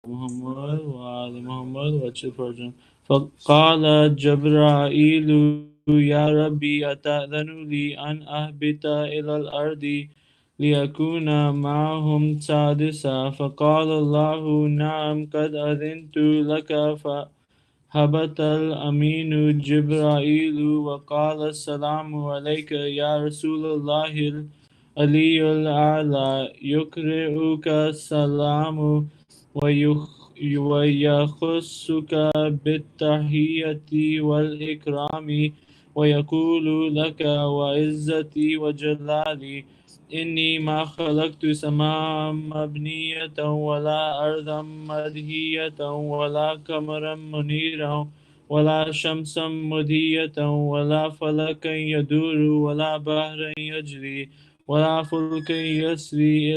محمد وآل محمد وأجل فرجهم. فقال جبرائيل يا ربي أتأذن لي أن أهبط إلى الأرض ليكون معهم سادسا؟ فقال الله نعم قد أذنت لك. فهبط الأمين جبرائيل وقال السلام عليك يا رسول الله العلي الأعلى يقرئك السلام ويخصك بالتحية والإكرام ويقول لك وعزتي وجلالي إني ما خلقت سماء مبنية ولا أرضا مدهية ولا قمرا منيرا ولا شمسا مضية ولا فلكا يدور ولا بحرا يجري ولا فلك يسري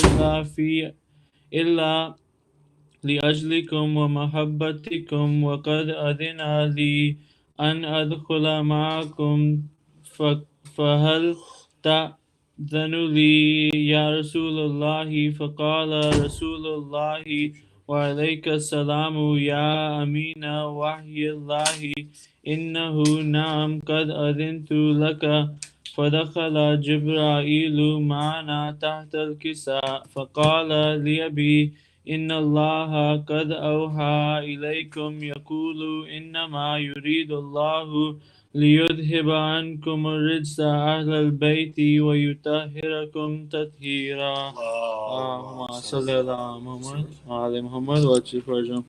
إلا لأجلكم ومحبتكم وقد أذن لي أن أدخل معكم فهل تأذن لي يا رسول الله؟ فقال رسول الله وعليك السلام يا أمين وحي الله إنه نعم قد أذنت لك. فدخل جبرائيل معنا تحت الكساء فقال لأبي إن الله قد أوحى إليكم يقول إنما يريد الله ليذهب عنكم الرجس أهل البيت ويطهركم تطهيرا. اللهم صل على محمد وعلى محمد وأجل فرجهم.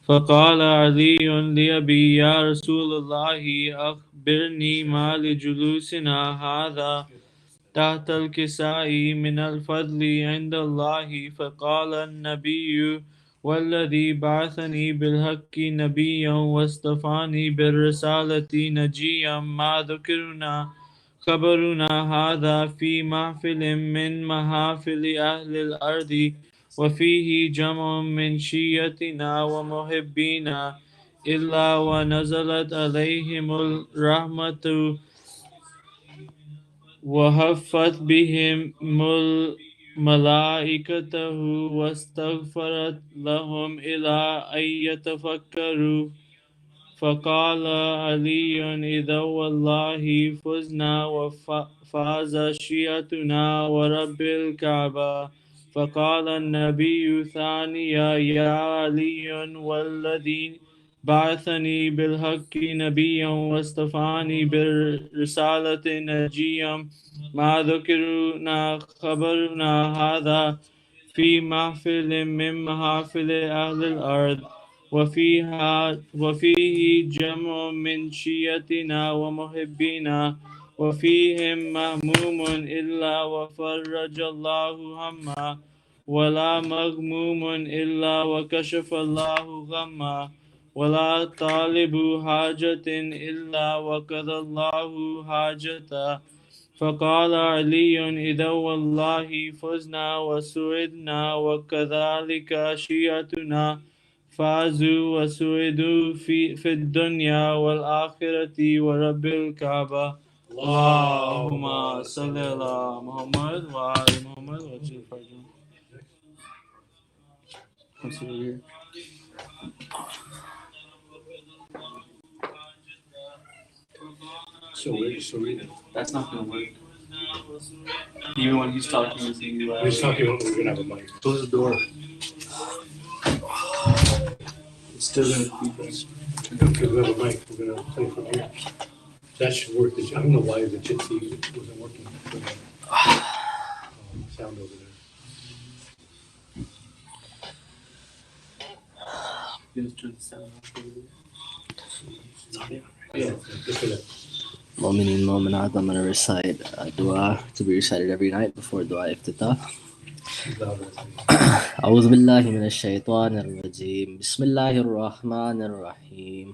فقال علي لأبي يا رسول الله أخبرني ما لجلوسنا هذا تحت الكساء من الفضل عند الله؟ فقال النبي والذي بعثني بالحق نبيا واصطفاني بالرسالة نجيا ما ذكرنا خبرنا هذا في محفل من محافل أهل الأرض وفيه جمع من شيعتنا ومحبينا إلا ونزلت عليهم الرحمة وهفت بهم ملائكته واستغفرت لهم إلى أن يتفكروا. فقال علي إذا والله فزنا وفاز شيعتنا ورب الكعبة. فقال النبي ثانيا يا علي والذي بعثني بالحق نبيا واصطفاني بالرسالة نجيا ما ذكرنا خبرنا هذا في محفل من محافل أهل الأرض وفيه جمع من شيعتنا ومحبينا وفيهم مهموم إلا وفرج الله هما ولا مغموم إلا وكشف الله غما ولا طالب حاجة إلا وقضى الله حاجته. فقال علي إذا والله فزنا وسعدنا وكذلك شيعتنا فازوا وسعدوا في الدنيا والآخرة ورب الكعبة. اللهم صل على محمد وعلى محمد وعلى فرجهم. So read it. That's not going to work. Even when he's talking to you, He's talking about we're gonna have a mic. close the door. It's still going to keep us. Because we have a mic, we're gonna play from here. That should work. I don't know why the Jitsi wasn't working. Sound over there. Just turn the sound off. Yeah, just for that. Mu'minin, Mu'minat, I'm going to recite a dua to be recited every night before dua iftitah. أعوذ بالله من الشيطان الرجيم بسم الله الرحمن الرحيم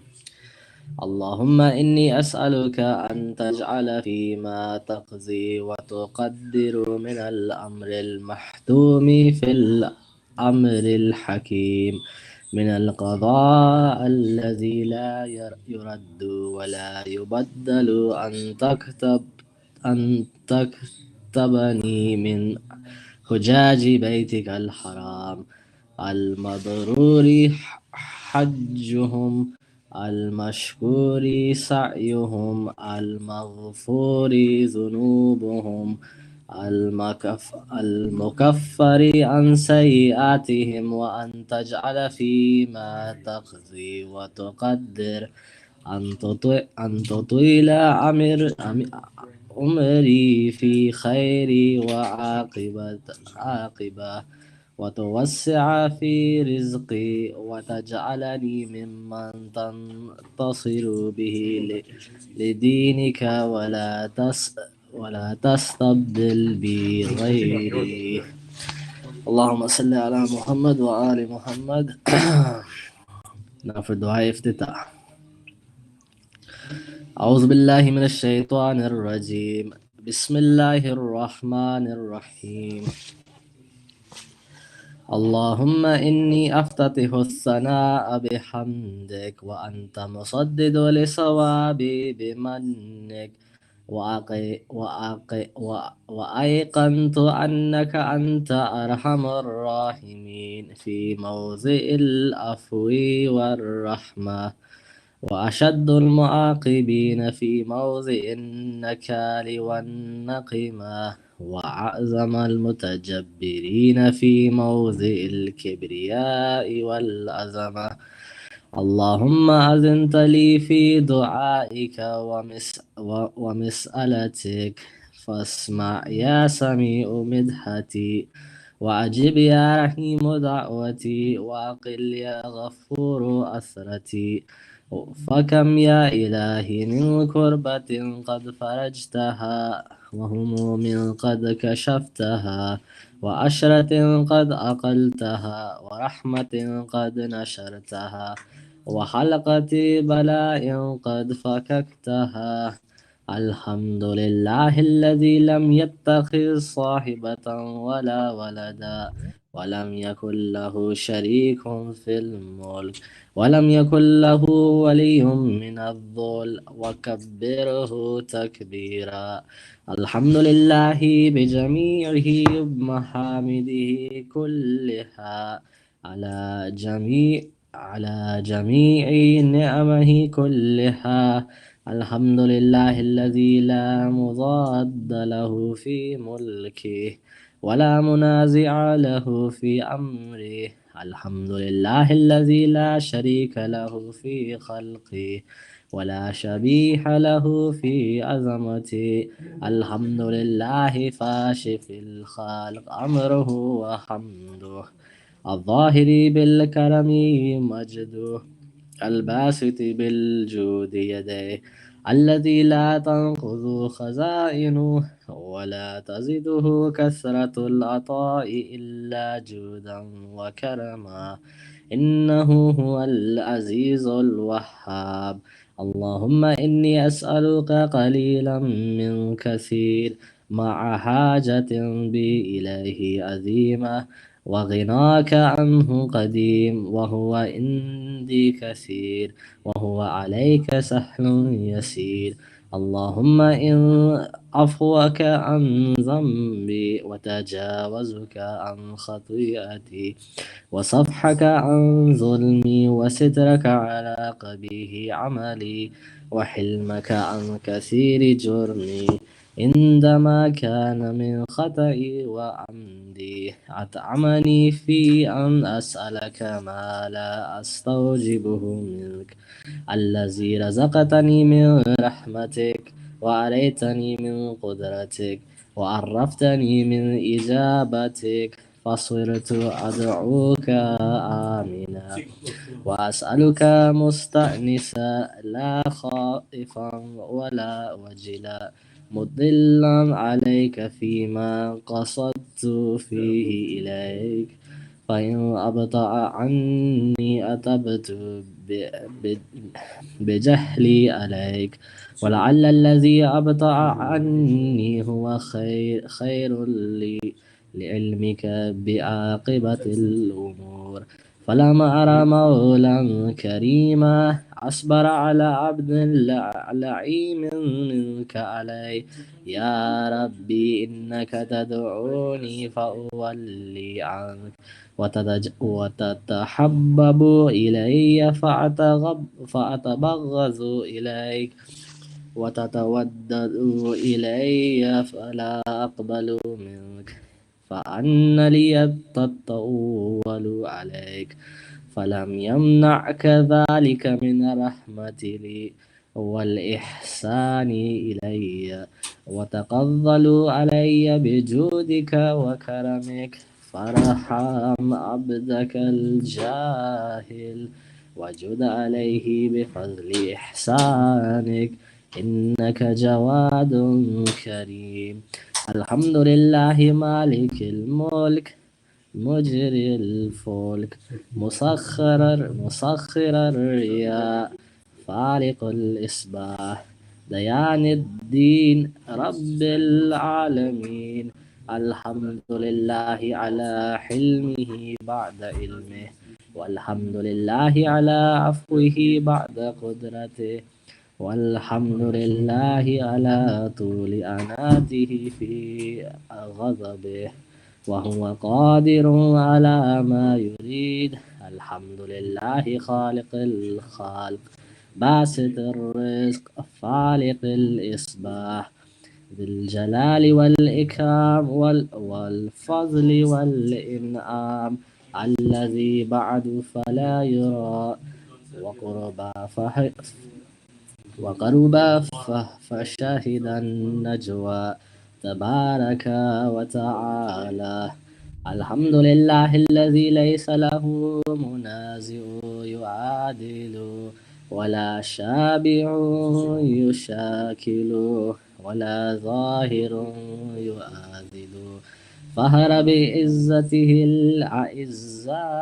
اللهم إني أسألك أن تجعل فيما تقضي وتقدر من الأمر المحتوم في الأمر الحكيم من القضاء الذي لا يرد ولا يبدل أن تكتبني من حجاج بيتك الحرام المبرور حجهم، المشكور سعيهم، المغفور ذنوبهم، المكفر عن سيئاتهم، وأن تجعل فيما تقضي وتقدر أن تطيل أمري في خيري عاقبة، وتوسع في رزقي، وتجعلني ممن تنتصر به لدينك، ولا تستبدل بي غيري. اللهم صل على محمد وآل محمد. في الدعاء افتتاح. أعوذ بالله من الشيطان الرجيم. بسم الله الرحمن الرحيم. اللهم إني أفتتح الثناء بحمدك، وأنت مصدد لصوابي بمنك، وأيقنت أنك أنت أرحم الراحمين في موضع العفو والرحمة، وأشد المعاقبين في موضع النكال والنقمة، وأعظم المتجبرين في موضع الكبرياء والعظمة. اللهم أذنت لي في دعائك ومسألتك، فاسمع يا سميع مدحتي، وأجب يا رحيم دعوتي، وأقل يا غفور أثرتي. فكم يا إلهي من كربة قد فرجتها، وهموم قد كشفتها، وأشرة قد أقلتها، ورحمة قد نشرتها، وحلقة بلاء قد فككتها. الحمد لله الذي لم يتخذ صاحبة ولا ولدا، ولم يكن له شريك في الملك، ولم يكن له ولي من الذل، وكبره تكبيرا. الحمد لله بجميعه محامده كلها، على جميع نعمه كلها. الحمد لله الذي لا مضاد له في ملكه، ولا منازع له في أمره. الحمد لله الذي لا شريك له في خلقه، ولا شبيه له في عظمته. الحمد لله فاشف الخالق أمره وحمده، الظاهر بالكرم مجده، الباسط بالجود يديه، الذي لا تنقض خزائنه، ولا تزده كثرة العطاء إلا جودا وكرما. إنه هو العزيز الوهاب. اللهم إني أسألك قليلا من كثير، مع حاجة بي إليه عظيمة، وغناك عنه قديم، وهو عندي كثير، وهو عليك سهل يسير. اللهم إن عفوك عن ذنبي، وتجاوزك عن خطيئتي، وصفحك عن ظلمي، وسترك على قبيح عملي، وحلمك عن كثير جرمي، عندما كان من خطئي وعمدي. أطعمني في أن أسألك ما لا أستوجبه منك، الذي رزقتني من رحمتك، وأريتني من قدرتك، وعرفتني من إجابتك، فصرت أدعوك آمنا، وأسألك مستأنسا، لا خائفا ولا وجلا، مضلا عليك فيما قصدت فيه إليك. فإن أبطأ عني أتبت ب- بجهلي عليك، ولعل الذي أبطأ عني هو خير لي، لعلمك بعاقبة الأمور. فلم أرى مولا كريما أصبر على عبد لعيم منك علي. يا ربي إنك تدعوني فأولي عنك وتتحبب إلي فأتبغض إليك وتتودد إلي فلا أقبل منك. فأن لي التطول عليك فلم يمنعك ذلك من رحمتي لي والإحسان إلي وتقبلوا علي بجودك وكرمك. فارحم عبدك الجاهل وجد عليه بفضل إحسانك إنك جواد كريم. الحمد لله مالك الملك مجري الفلك مسخر الرياح فالق الإصباح ديان الدين رب العالمين. الحمد لله على حلمه بعد علمه والحمد لله على عفوه بعد قدرته والحمد لله على طول أناته في غضبه وهو قادر على ما يريد. الحمد لله خالق الخالق باسط الرزق فالق الإصباح ذي الجلال والإكرام والفضل والإنعام الذي بعد فلا يرى وقرب فشهد النجوى تبارك وتعالى. الحمد لله الذي ليس له منازع يعادل ولا شابع يشاكل ولا ظاهر يؤاذل. فهر بعزته الأعزاء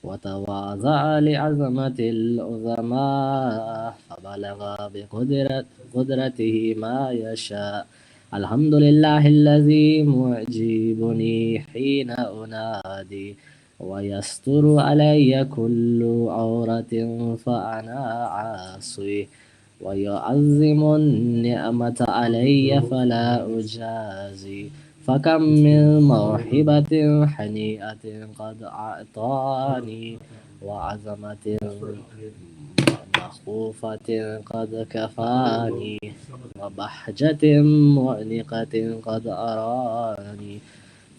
وتواضع لعظمة العظماء فبلغ بقدرته ما يشاء. الحمد لله الذي معجبني حين أنادي ويستر علي كل عورة فأنا عاصي ويعظم النعمة علي فلا أجازي. فكم من موهبة حنيئة قد أعطاني وعظمة مخوفة قد كفاني وبحجة مؤنقة قد أراني.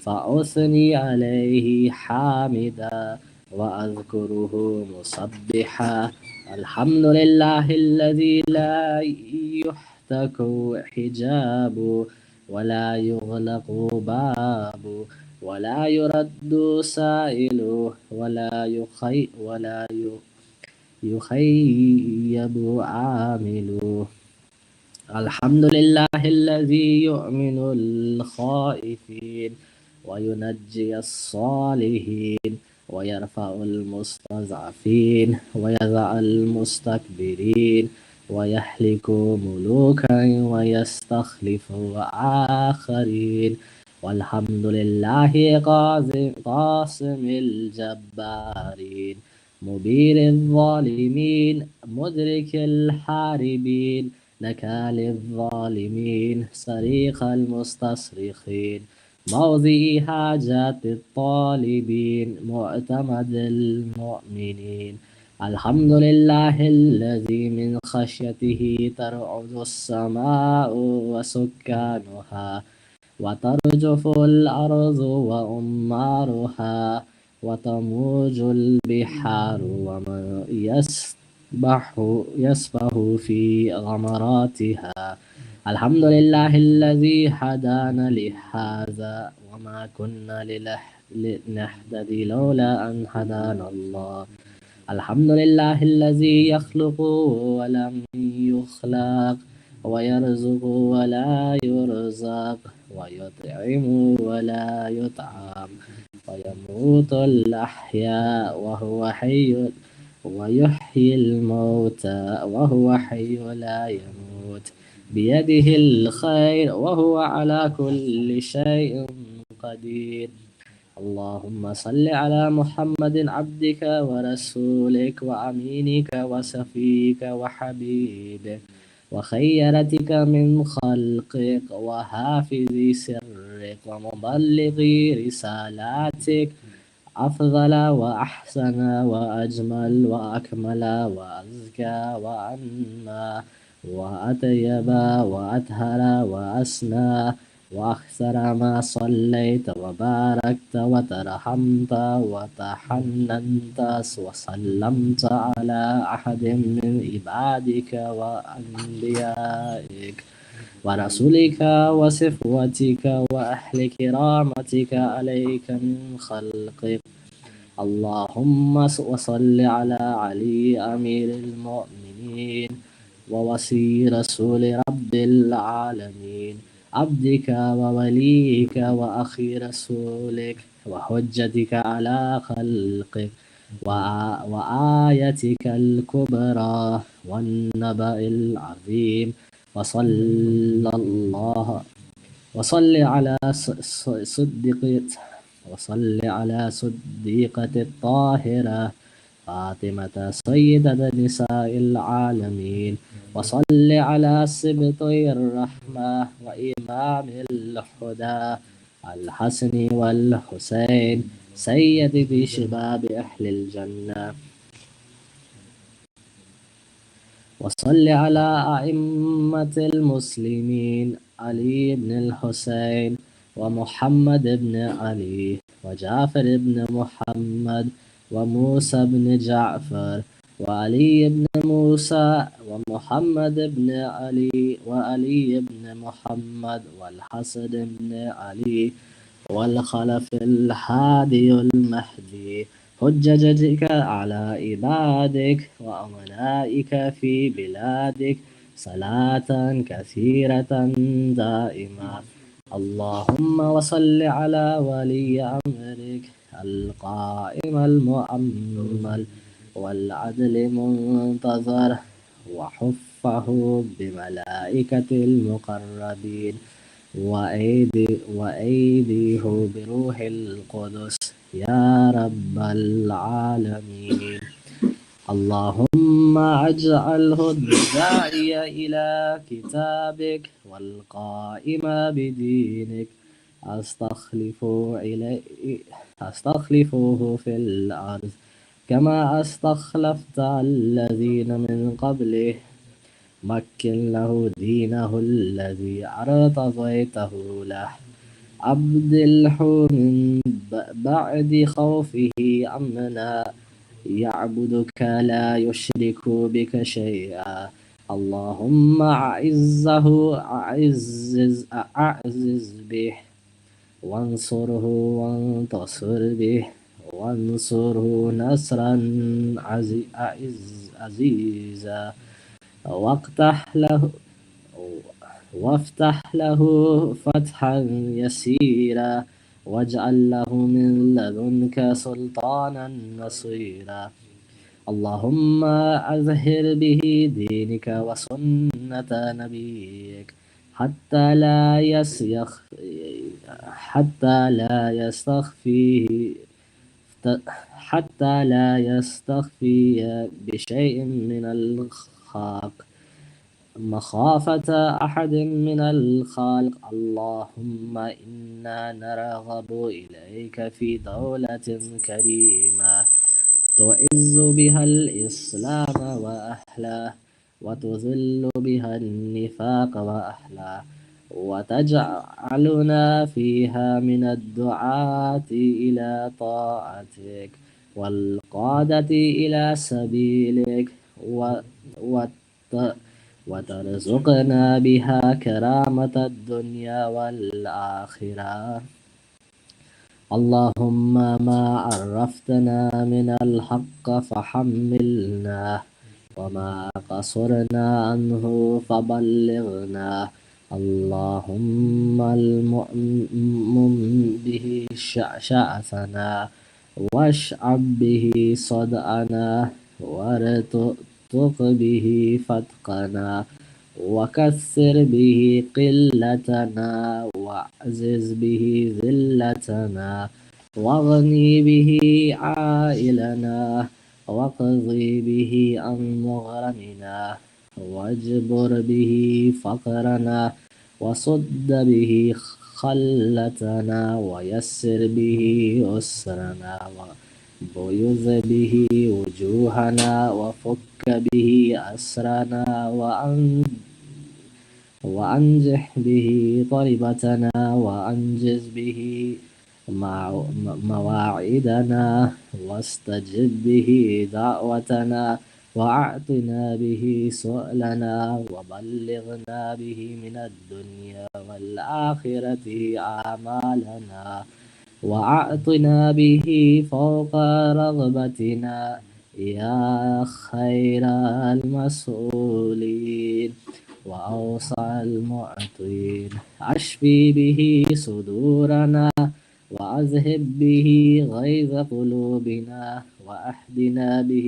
فأثني عليه حامدا وأذكره مسبحا. الحمد لله الذي لا يحتك حجاب ولا يغلق باب ولا يرد سائل ولا يخيب عامل. الحمد لله الذي يؤمن الخائفين وينجي الصالحين ويرفع المستضعفين ويضع المستكبرين ويهلك ملوكا ويستخلف آخرين. والحمد لله قاسم الجبارين مبير الظالمين مدرك الحاربين نكال الظالمين صريخ المستصرخين موضع حاجات الطالبين معتمد المؤمنين. الحمد لله الذي من خشيته ترعد السماء وسكانها وترجف الأرض وأمارها وتموج البحار ومن يسبح في غمراتها. الحمد لله الذي هدانا لهذا وما كنا لنهتدي لولا أن هدانا الله. الحمد لله الذي يخلق ولم يخلق ويرزق ولا يرزق ويطعم ولا يطعم ويموت الأحياء وهو حي ويحيي الموتى وهو حي لا يموت بيده الخير وهو على كل شيء قدير. اللهم صل على محمد عبدك ورسولك وأمينك وصفيك وحبيبك وخيرتك من خلقك وحافظ سرك ومبلغ رسالاتك أفضل وأحسن وأجمل وأكمل وأزكى وأنمى وأطيب وأطهر وأسنى وأكثر ما صليت وباركت وترحمت وتحننت وسلمت على أحد من عبادك وأنبيائك ورسولك وصفوتك وأهل كرامتك عليك من خلقك اللهم وصل على علي أمير المؤمنين ووصي رسول رب العالمين عبدك ووليك وأخي رسولك وحجتك على خلقك وآيتك الكبرى والنبأ العظيم وصل على صديقة الطاهرة فاطمة سيدة نساء العالمين وصل على سبطي الرحمة وإمام الهدى الحسن والحسين سيد شباب أهل الجنة وصل على أئمة المسلمين علي بن الحسين ومحمد بن علي وجعفر بن محمد وموسى بن جعفر وعلي بن موسى ومحمد بن علي وعلي بن محمد والحسن بن علي والخلف الهادي المهدي حججتك على عبادك وأمنائك في بلادك صلاة كثيرة دائمة اللهم وصل على ولي أمرك القائم المؤمل والعدل منتظر وحفه بملائكة المقربين وأيديه بروح القدس يا رب العالمين اللهم اجعله الداعي إلى كتابك والقائم بدينك أستخلفه في الأرض كما أستخلفت الذين من قبله مكن له دينه الذي ارتضيته له أبدله من بعد خوفه أمنا يعبدك لا يشرك بك شيئا اللهم أعزز به وانصره وانتصر به وانصره نصرا عزيزا وافتح له فتحا يسيرا واجعل له من لدنك سلطانا نصيرا اللهم أظهر به دينك وسنة نبيك حتى لا يستخفي بشيء من الخاق مخافة أحد من الخالق اللهم إنا نرغب إليك في دولة كريمة تعز بها الإسلام وأهله وتذل بها النفاق وأهله وتجعلنا فيها من الدعاة إلى طاعتك والقادة إلى سبيلك وترزقنا بها كرامة الدنيا والآخرة اللهم ما عرفتنا من الحق فحملنا وما قصرنا عنه فبلغنا اللهم المؤمن به شأثنا واشعب به صدعنا وارتق به فتقنا وكثر به قلتنا وأعزز به ذلتنا واغني به عائلنا، واقضي به عن مغرمنا، واجبر به فقرنا، وصد به خلتنا، ويسر به أسرنا، وبيض به وجوهنا، وفك به أسرنا، وأنجح به طلبتنا، وأنجز به مواعيدنا، واستجب به دعوتنا، وأعطنا به سؤلنا، وبلغنا به من الدنيا والآخرة أعمالنا، وأعطنا به فوق رغبتنا يا خير المسؤولين وأوسع المعطين. أشفي به صدورنا، وأذهب به غيظ قلوبنا، وأهدنا به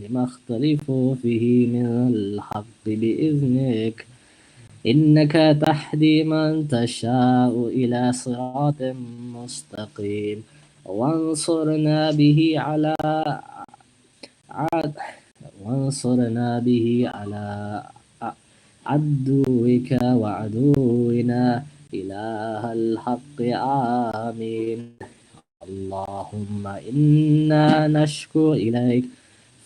لما اختلف فيه من الحق بإذنك، إنك تهدي من تشاء إلى صراط مستقيم. وانصرنا به على عاد وانصرنا به على عدوك وعدونا إله الحق. آمين. اللهم إنا نشكو إليك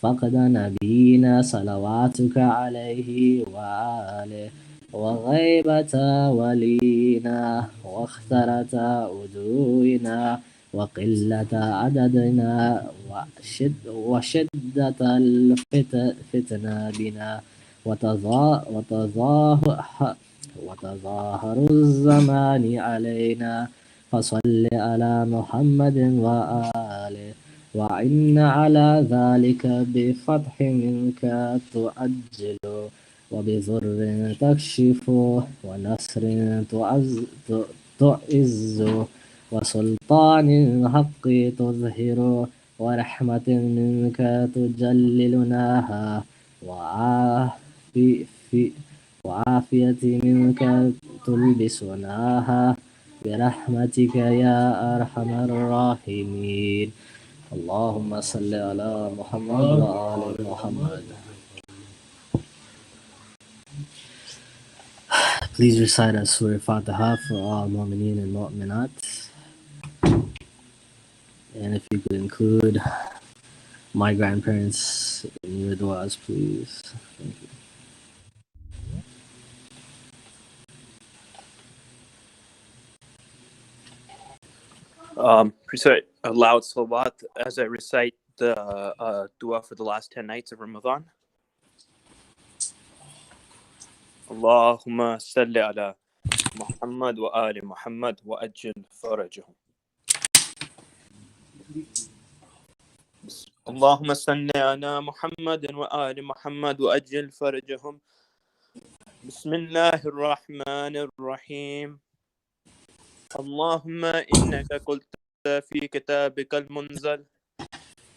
فقد نبينا صلواتك عليه وآله، وغيبة ولينا، واخترة عدونا، وقلة عددنا، وشدة الفتنة بنا، وتظاهر الزمان علينا. فصل على محمد وآله، وإن على ذلك بفتح منك تؤجل، وبضر تكشف، ونصر تعز، وسلطان حق تظهر، ورحمة منك تجللناها، وعافية منك تلبسناها، برحمتك يا أرحم الراحمين. اللهم صل على محمد وآل محمد. Please recite a Surah Fatiha for all Mu'mineen and Mu'minat. And if you could include my grandparents in your du'as, please. Thank you. Recite a loud salawat as I recite the dua for the last 10 nights of Ramadan. Allahumma salli ala Muhammad wa ali Muhammad wa ajil farajahum. اللهم صل على محمد وآل محمد وأجل فرجهم. بسم الله الرحمن الرحيم. اللهم إنك قلت في كتابك المنزل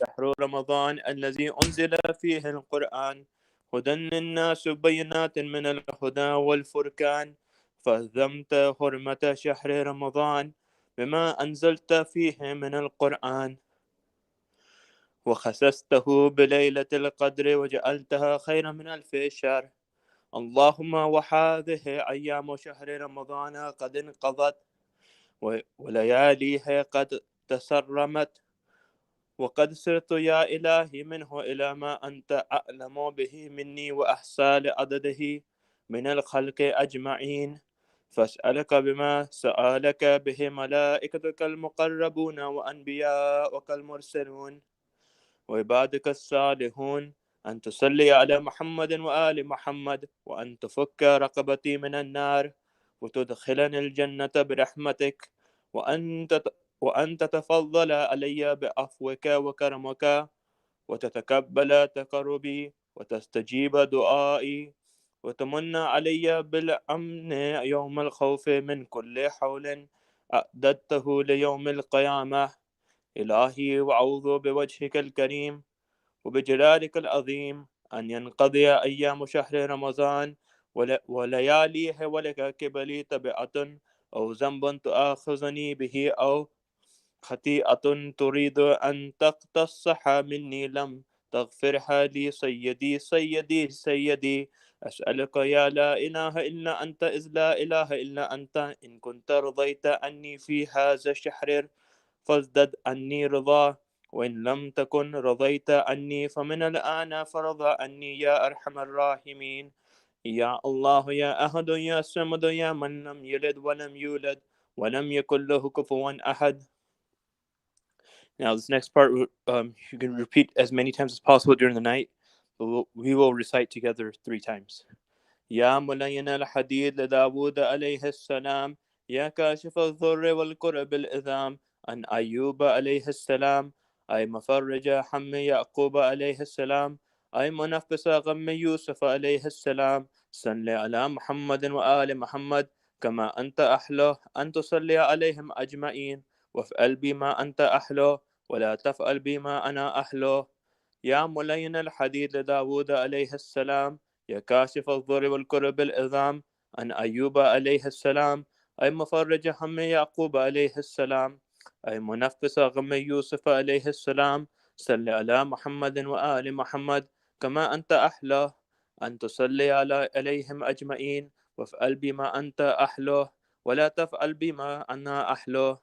شهر رمضان الذي أنزل فيه القرآن هدى للناس وبينات من الهدى والفرقان، فهزمت حرمة شهر رمضان بما أنزلت فيه من القرآن، وخسسته بليلة القدر وجعلتها خيرا من 1000 شهر. اللهم وهذه أيام شهر رمضان قد انقضت، ولياليها قد تسرمت، وقد سرت يا إلهي منه إلى ما أنت أعلم به مني وأحصى لعدده من الخلق أجمعين، فاسألك بما سألك به ملائكتك المقربون وأنبياؤك المرسلون وعبادك الصالحون أن تصلي على محمد وآل محمد، وأن تفك رقبتي من النار، وتدخلني الجنة برحمتك، وأن تتفضل علي بعفوك وكرمك، وتتقبل تقربي، وتستجيب دعائي، وتمن علي بالأمن يوم الخوف من كل حول أعددته ليوم القيامة. إلهي وأعوذ بوجهك الكريم وبجلالك العظيم أن ينقضي أيام شهر رمضان ولياليه ولك كبلي تبعة أو ذنب تؤاخذني به أو خطيئة تريد أن تقتصها مني لم تغفرها لي سيدي سيدي سيدي. أسألك يا لا إله إلا أنت إذ لا إله إلا أنت إن كنت رضيت عني في هذا الشهر فازدد عني رضا، وإن لم تكن رضيت عني فمن الآن فرضى عني يا أرحم الراحمين. يا الله يا أحد يا صمد يا من لم يلد ولم يولد ولم يكن له كفوا أحد. Now this next part you can repeat as many times as possible during the night, but we will recite together 3 times. يا ملين الحديد لداود عليه السلام، يا كاشف الضر والكرب الإذام، عن أيوب عليه السلام، أي مفرج حم يعقوب عليه السلام، أي منفس غم يوسف عليه السلام. صل على محمد وآل محمد كما أنت أحلى أن تصلي عليهم أجمعين، وافعل بما أنت أحلى ولا تفعل بما أنا أحلى. يا ملين الحديد لداود عليه السلام، يا كاشف الضر والكرب العظام، عن أيوب عليه السلام، أي مفرج هم يعقوب عليه السلام، أي منفس غم يوسف عليه السلام. صل على محمد وآل محمد كما أنت أحلى أن تصلي عليهم أجمعين، وافعل بما أنت أحلى ولا تفعل بما أنا أحلى.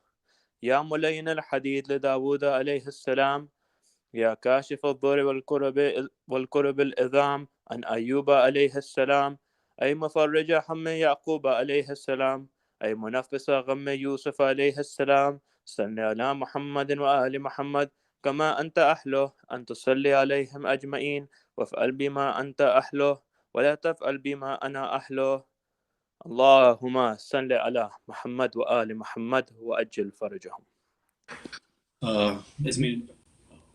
يا ملين الحديد لداود عليه السلام، يا كاشف الضر والكرب العظام، عن أيوب عليه السلام، أي مفرج هم يعقوب عليه السلام، أي منفس غم يوسف عليه السلام. صل على محمد وآل محمد كما أنت أحلى أن تصلي عليهم أجمعين، وافعل بما أنت أحلى ولا تفعل بما أنا أحلى. اللهم صل على محمد وآل محمد وأجل فرجهم. It's me.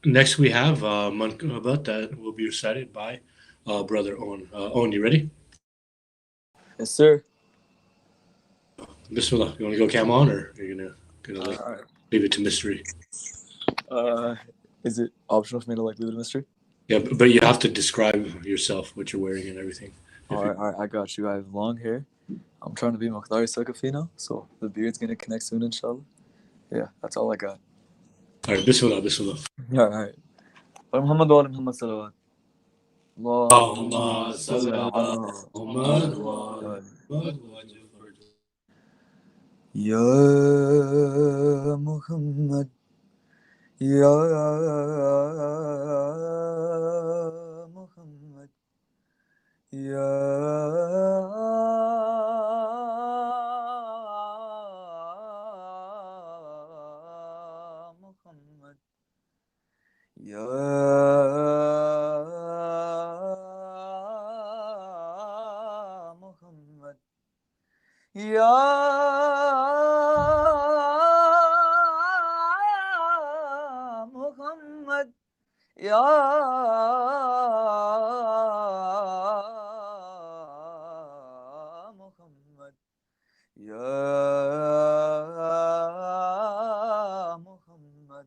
Next we have Mankabat that will be recited by Brother Owen. Owen, you ready? Yes, sir. Bismillah. You want to go cam on, or are you gonna like Alright. leave it to mystery? Is it optional for me to like leave it a mystery? Yeah, but you have to describe yourself, what you're wearing, and everything. Alright, I got you. I have long hair. I'm trying to be Muqtari Sakafina, so the beard's gonna connect soon, inshallah. Yeah, that's all I got. All right, Bismillah, Bismillah. Alright. Muhammad wa ala Muhammad salawat. اللهم صل على محمد وعلى محمد. Ya Muhammad, Ya Muhammad, Ya Muhammad, Ya Muhammad, Ya Muhammad, Ya Muhammad, Ya Muhammad.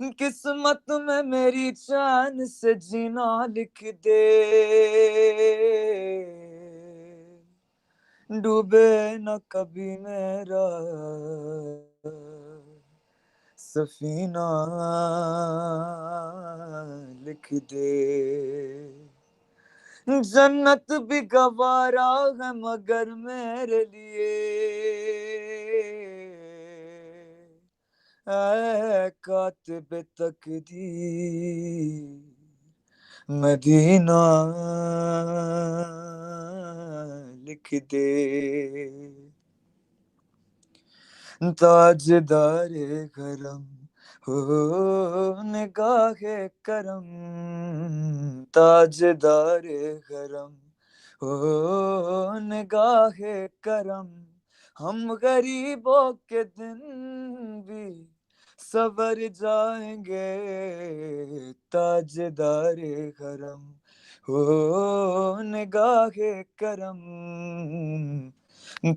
قسمت میں میری چین سے جینا لکھ دے ڈوبے نہ کبھی میرا سفینہ لکھ دے جنت بھی گوارا ہے مگر میرے لیے اے کاتب تقدیر مدینہ لکھ دے تاجدار کرم ہو نگاہ کرم تاجدار کرم ہو نگاہ کرم ہم غریبوں کے دن بھی سور جائیں گے تاجدار کرم ہو نگاہ کرم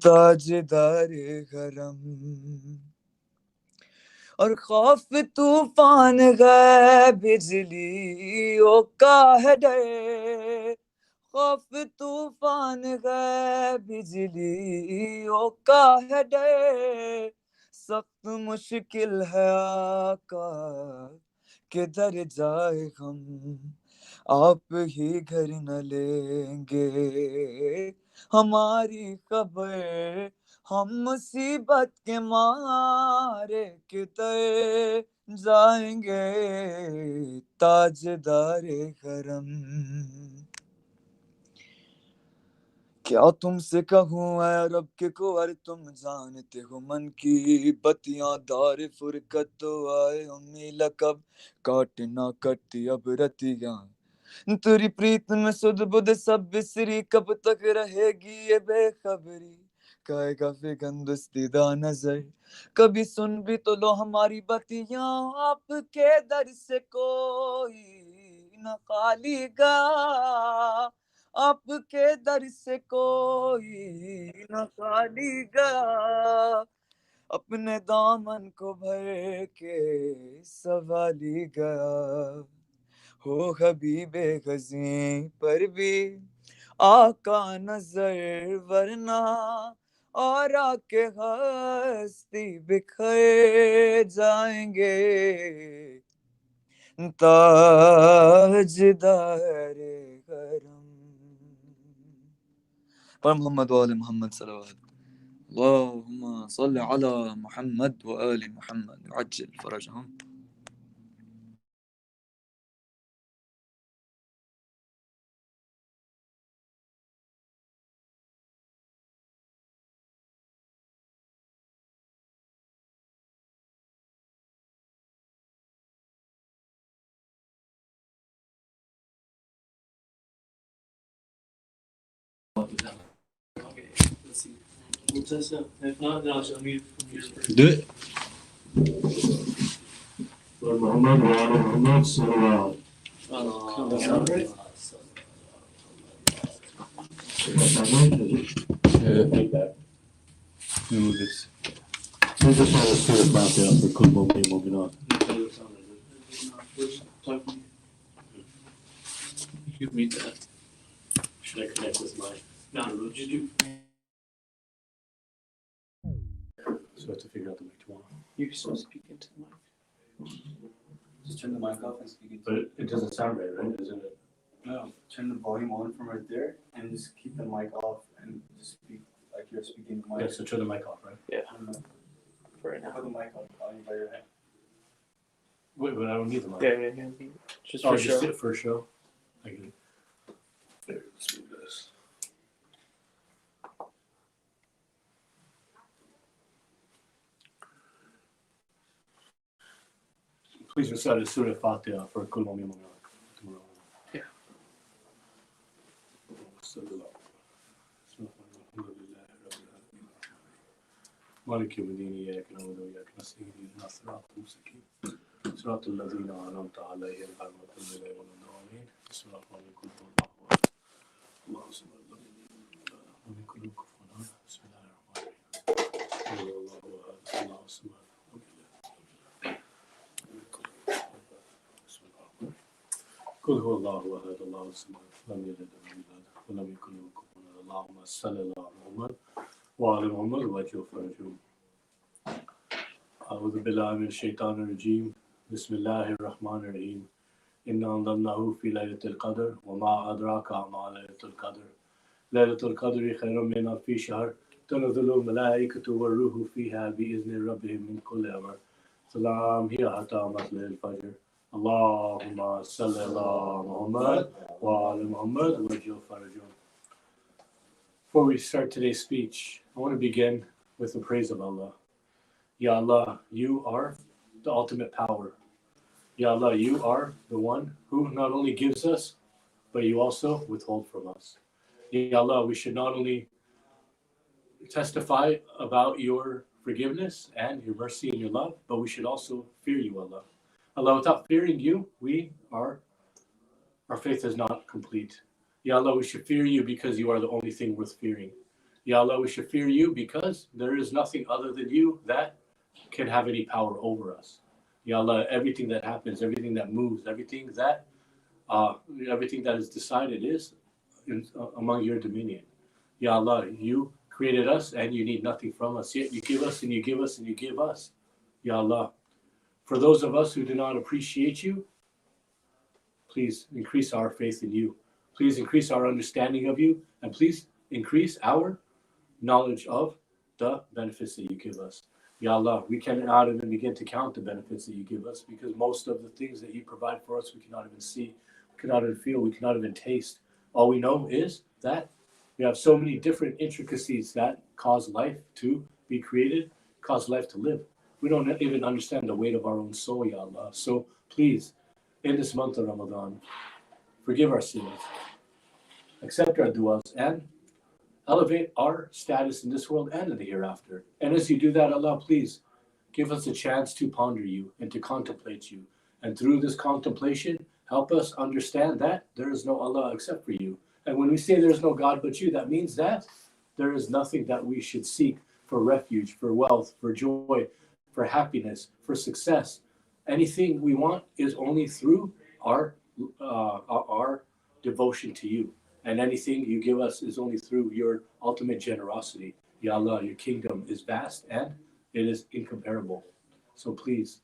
تاجدار کرم اور خوف طوفان ہے بجلیوں کا ہے ڈر خوف طوفان ہے بجلیوں کا ہے ڈر سخت مشکل ہے آقا کدھر جائے ہم آپ ہی گھر نہ لیں گے ہماری خبر ہم مصیبت کے مارے کدھر جائیں گے تاجدار کرم کیا تم سے کہوں اے رب کے کوور تم جانتے ہو من کی بتیاں دار فرقت تو آئے امی لقب کاٹ نہ کٹتی اب رتیاں تیری پریت میں سد بدھ سب بسری کب تک رہے گی یہ بے خبری کائے گا فگندستیدہ نظر کبھی سن بھی تو لو ہماری بتیاں آپ کے در سے کوئی نہ خالی گا آپ کے در سے کوئی نہ خالی گیا اپنے دامن کو بھر کے سنبھالی گیا ہو حبیب غزیں پر بھی آقا نظر ورنہ اور آ کے ہستی بکھر جائیں گے تاجدار کرم پر محمد وآل محمد صلوات اللهم صل على محمد وآل محمد عجل فرجهم Let's see. We'll test it. If not, then I'll show you from here first. Do it. Lord Muhammad, wa ala Muhammad, salawat. That sound right? Feedback. Move this. We just want to see the Fatiha for Kul Mu'min Mu'minat. You mute that. Should I connect with my? No, did you? So I have to figure out the mic tomorrow. You can still speak into the mic. Just turn the mic off and speak into But it doesn't sound right, right? Isn't it? No, turn the volume on from right there and just keep the mic off and just speak like you're speaking to the Yeah, mic. so turn the mic off, right? Yeah. For right now. Put the mic on by your hand. Wait, but I don't need the mic. Yeah. Just Oh, for just show. it for show? I get it. There, let's move this. Please recite Surah Fatiha for Kul Mu'min Mu'minat tomorrow. Yeah. مالك يوم الدين إياك نعبد وإياك نستعين اهدنا الصراط المستقيم صراط الذين أنعمت عليهم غير المغضوب عليهم ولا الضالين بسم الله الرحمن الرحيم قل هو الله أحد الله الصمد لم يلد ولم يكن له كفوا أحد بسم الله الرحمن الرحيم قل هو الله أحد الله الصمد لم يلد ولم يكن له قل هو الله أحد الله الصمد لم يلد ولم يولد ولم يكن له كفوا أحد اللهم صل على محمد وعلى محمد وجه فرجهم أعوذ بالله من الشيطان الرجيم بسم الله الرحمن الرحيم إنا أنزلناه في ليلة القدر وما أدراك ما ليلة القدر ليلة القدر خير من ألف شهر تنزل الملائكة والروح فيها بإذن ربهم من كل أمر سلام هي حتى مطلع الفجر اللهم صل على محمد وعلى محمد وجه فرجهم. Before we start today's speech, I want to begin with the praise of Allah. Ya Allah, you are the ultimate power. Ya Allah, you are the one who not only gives us, but you also withhold from us. Ya Allah, we should not only testify about your forgiveness and your mercy and your love, but we should also fear you, Allah. Allah, without fearing you, our faith is not complete. Ya Allah, we should fear you because you are the only thing worth fearing. Ya Allah, we should fear you because there is nothing other than you that can have any power over us. Ya Allah, everything that happens, everything that moves, everything that is decided is among your dominion. Ya Allah, you created us and you need nothing from us, yet you give us and you give us and you give us. Ya Allah, for those of us who do not appreciate you, please increase our faith in you. Please increase our understanding of you, and please increase our knowledge of the benefits that you give us. Ya Allah, we cannot even begin to count the benefits that you give us because most of the things that you provide for us, we cannot even see, we cannot even feel, we cannot even taste. All we know is that we have so many different intricacies that cause life to be created, cause life to live. We don't even understand the weight of our own soul, Ya Allah. So please, in this month of Ramadan, forgive our sins, accept our du'as, and elevate our status in this world and in the hereafter. And as you do that, Allah, please give us a chance to ponder you and to contemplate you. And through this contemplation, help us understand that there is no Allah except for you. And when we say there is no God but you, that means that there is nothing that we should seek for refuge, for wealth, for joy, for happiness, for success. Anything we want is only through our devotion to you. And anything you give us is only through your ultimate generosity. Ya Allah, your kingdom is vast and it is incomparable. So please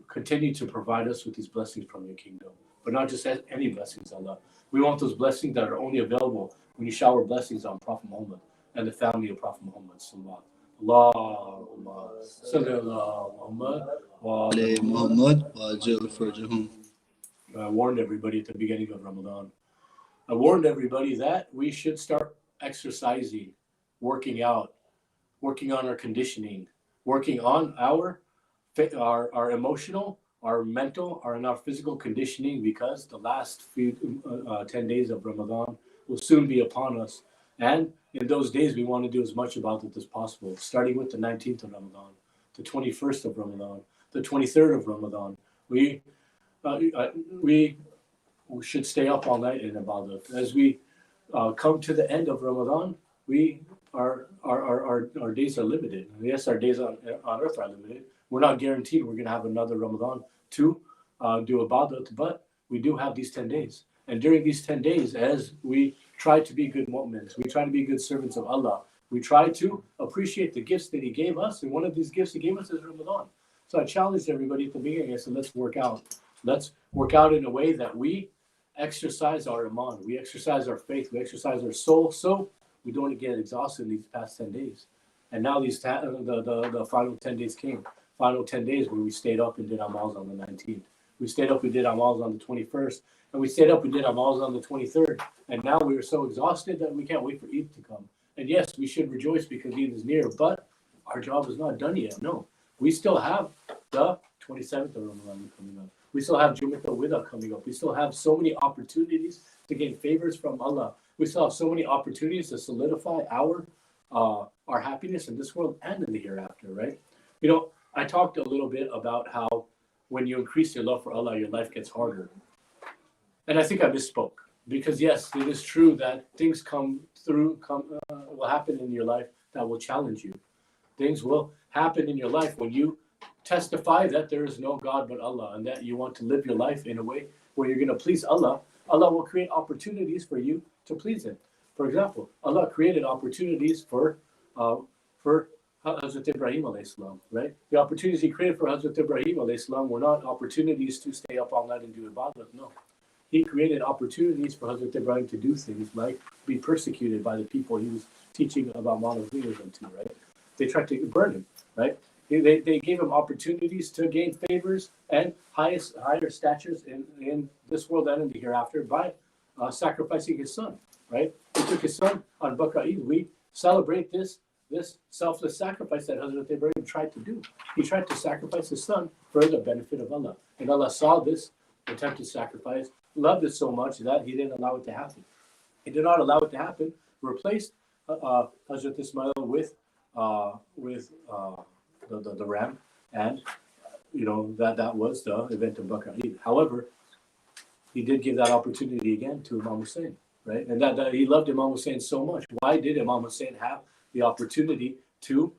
continue to provide us with these blessings from your kingdom. But not just any blessings, Allah. We want those blessings that are only available when you shower blessings on Prophet Muhammad and the family of Prophet Muhammad. Allahumma salli ala Muhammad wa ala Muhammad وجه فرجهم. I warned everybody at the beginning of Ramadan. I warned everybody that we should start exercising, working out, working on our conditioning, working on our emotional, our mental, and our physical conditioning because the last few 10 days of Ramadan will soon be upon us. And in those days, we want to do as much about it as possible, starting with the 19th of Ramadan, the 21st of Ramadan, the 23rd of Ramadan. We should stay up all night in ibadah. As we come to the end of Ramadan, our days are limited. Yes, our days on earth are limited. We're not guaranteed we're going to have another Ramadan to do ibadah, but we do have these 10 days. And during these 10 days, as we try to be good mu'mins, we try to be good servants of Allah, we try to appreciate the gifts that He gave us. And one of these gifts He gave us is Ramadan. So I challenged everybody at the beginning. I said, let's work out. Let's work out in a way that we exercise our iman, we exercise our faith, we exercise our soul, so we don't get exhausted in these past 10 days. And now the final 10 days came. Final 10 days where we stayed up and did amals on the 19th. We stayed up, we did amals on the 21st. And we stayed up, we did amals on the 23rd. And now we are so exhausted that we can't wait for Eid to come. And yes, we should rejoice because Eid is near, but our job is not done yet. No, we still have the 27th of Ramadan coming up. We still have Jumat al-Wida coming up. We still have so many opportunities to gain favors from Allah. We still have so many opportunities to solidify our happiness in this world and in the hereafter, right? You know, I talked a little bit about how when you increase your love for Allah, your life gets harder. And I think I misspoke because yes, it is true that things will happen in your life that will challenge you. Things will happen in your life when you testify that there is no God but Allah and that you want to live your life in a way where you're going to please Allah, Allah will create opportunities for you to please Him. For example, Allah created opportunities for Hazrat Ibrahim alayhi salam, right? The opportunities He created for Hazrat Ibrahim alayhi salam were not opportunities to stay up all night and do ibadah. No, He created opportunities for Hazrat Ibrahim to do things like be persecuted by the people He was teaching about monotheism to, right? They tried to burn Him, right? They gave Him opportunities to gain favors and higher statures in this world and in the hereafter by sacrificing His son, right? He took His son on Bakr Eid. We celebrate this selfless sacrifice that Hazrat Ibrahim tried to do. He tried to sacrifice his son for the benefit of Allah. And Allah saw this attempted sacrifice, loved it so much that He didn't allow it to happen. He did not allow it to happen, replaced Hazrat Ismail with the ram, and that was the event of Bakr Eid. However, He did give that opportunity again to Imam Hussein, right? And that He loved Imam Hussein so much. Why did Imam Hussein have the opportunity to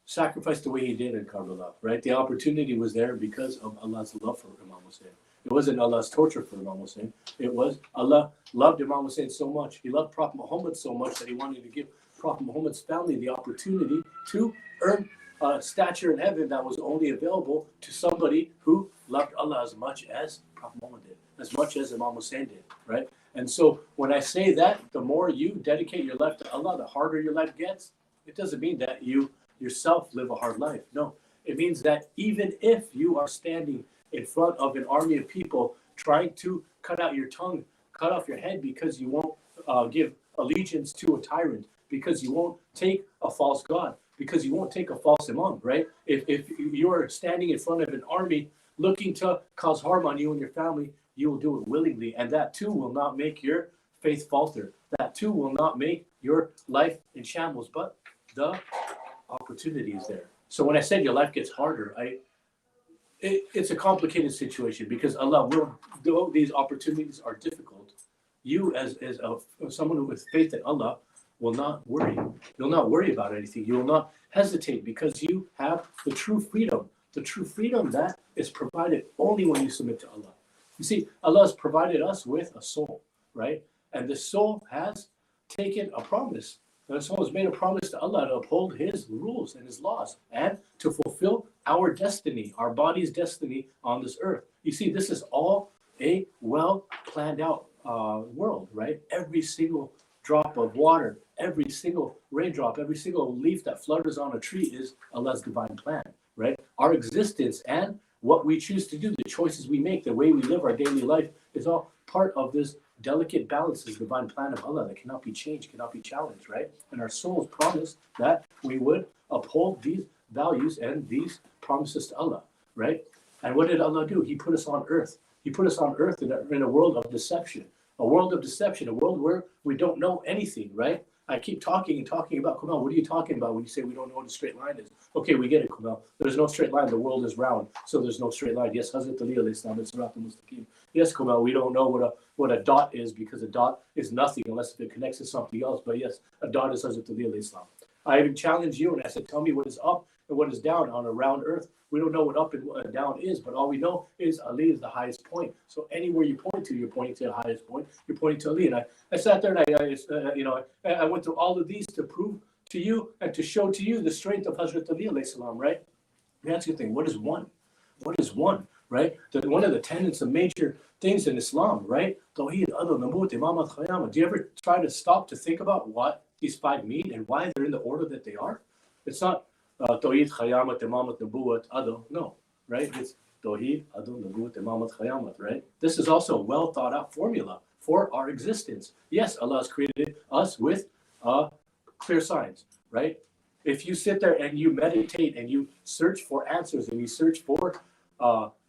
sacrifice the way he did in Karbala, right? The opportunity was there because of Allah's love for Imam Hussein. It wasn't Allah's torture for Imam Hussein. It was Allah loved Imam Hussein so much. He loved Prophet Muhammad so much that He wanted to give Prophet Muhammad's family the opportunity to earn a stature in heaven that was only available to somebody who loved Allah as much as Prophet Muhammad did, as much as Imam Hussein did, right? And so when I say that, the more you dedicate your life to Allah, the harder your life gets. It doesn't mean that you yourself live a hard life. No, it means that even if you are standing in front of an army of people trying to cut out your tongue, cut off your head because you won't give allegiance to a tyrant, because you won't take a false god, because you won't take a false imam, right? If you're standing in front of an army looking to cause harm on you and your family, you will do it willingly, and that too will not make your faith falter. That too will not make your life in shambles, but the opportunity is there. So when I said your life gets harder, it's a complicated situation because Allah will, though these opportunities are difficult, you as someone with faith in Allah will not worry. You'll not worry about anything. You will not hesitate because you have the true freedom that is provided only when you submit to Allah. You see, Allah has provided us with a soul, right? And the soul has taken a promise. The soul has made a promise to Allah to uphold His rules and His laws and to fulfill our destiny, our body's destiny on this earth. You see, this is all a well planned out world, right? Every single drop of water, every single raindrop, every single leaf that flutters on a tree is Allah's divine plan, right? Our existence and what we choose to do, the choices we make, the way we live our daily life is all part of this delicate balance, this divine plan of Allah that cannot be changed, cannot be challenged, right? And our souls promised that we would uphold these values and these promises to Allah, right? And what did Allah do? He put us on earth. He put us on earth in a world of deception, a world where we don't know anything, right? I keep talking about, Kamal, what are you talking about when you say we don't know what a straight line is? Okay, we get it, Kamal. There's no straight line. The world is round, so there's no straight line. Yes, Hazrat Ali alayhi salam, it's Sirat al-Mustaqim. Yes, Kamal, we don't know what a dot is because a dot is nothing unless it connects to something else. But yes, a dot is Hazrat Ali alayhi salam. I even challenged you and I said, tell me what is up and what is down on a round earth. We don't know what up and down is, but all we know is Ali is the highest point. So anywhere you point to, you're pointing to the highest point. You're pointing to Ali. And I sat there and I went through all of these to prove to you and to show to you the strength of Hazrat Ali alayhi salam, right? That's the thing. What is one? What is one, right? One of the tenets of major things in Islam, right? Tawheed, Adl, Nabut, Imamat, Khayamah. Do you ever try to stop to think about what these five mean and why they're in the order that they are? It's not Tawheed, Khayamat, Imamat, Nabuwat, Adl. No, right? It's Tawheed, Adl, Nabuwat, Imamat, Khayamat, right? This is also a well thought out formula for our existence. Yes, Allah has created us with clear signs, right? If you sit there and you meditate and you search for answers and you search for,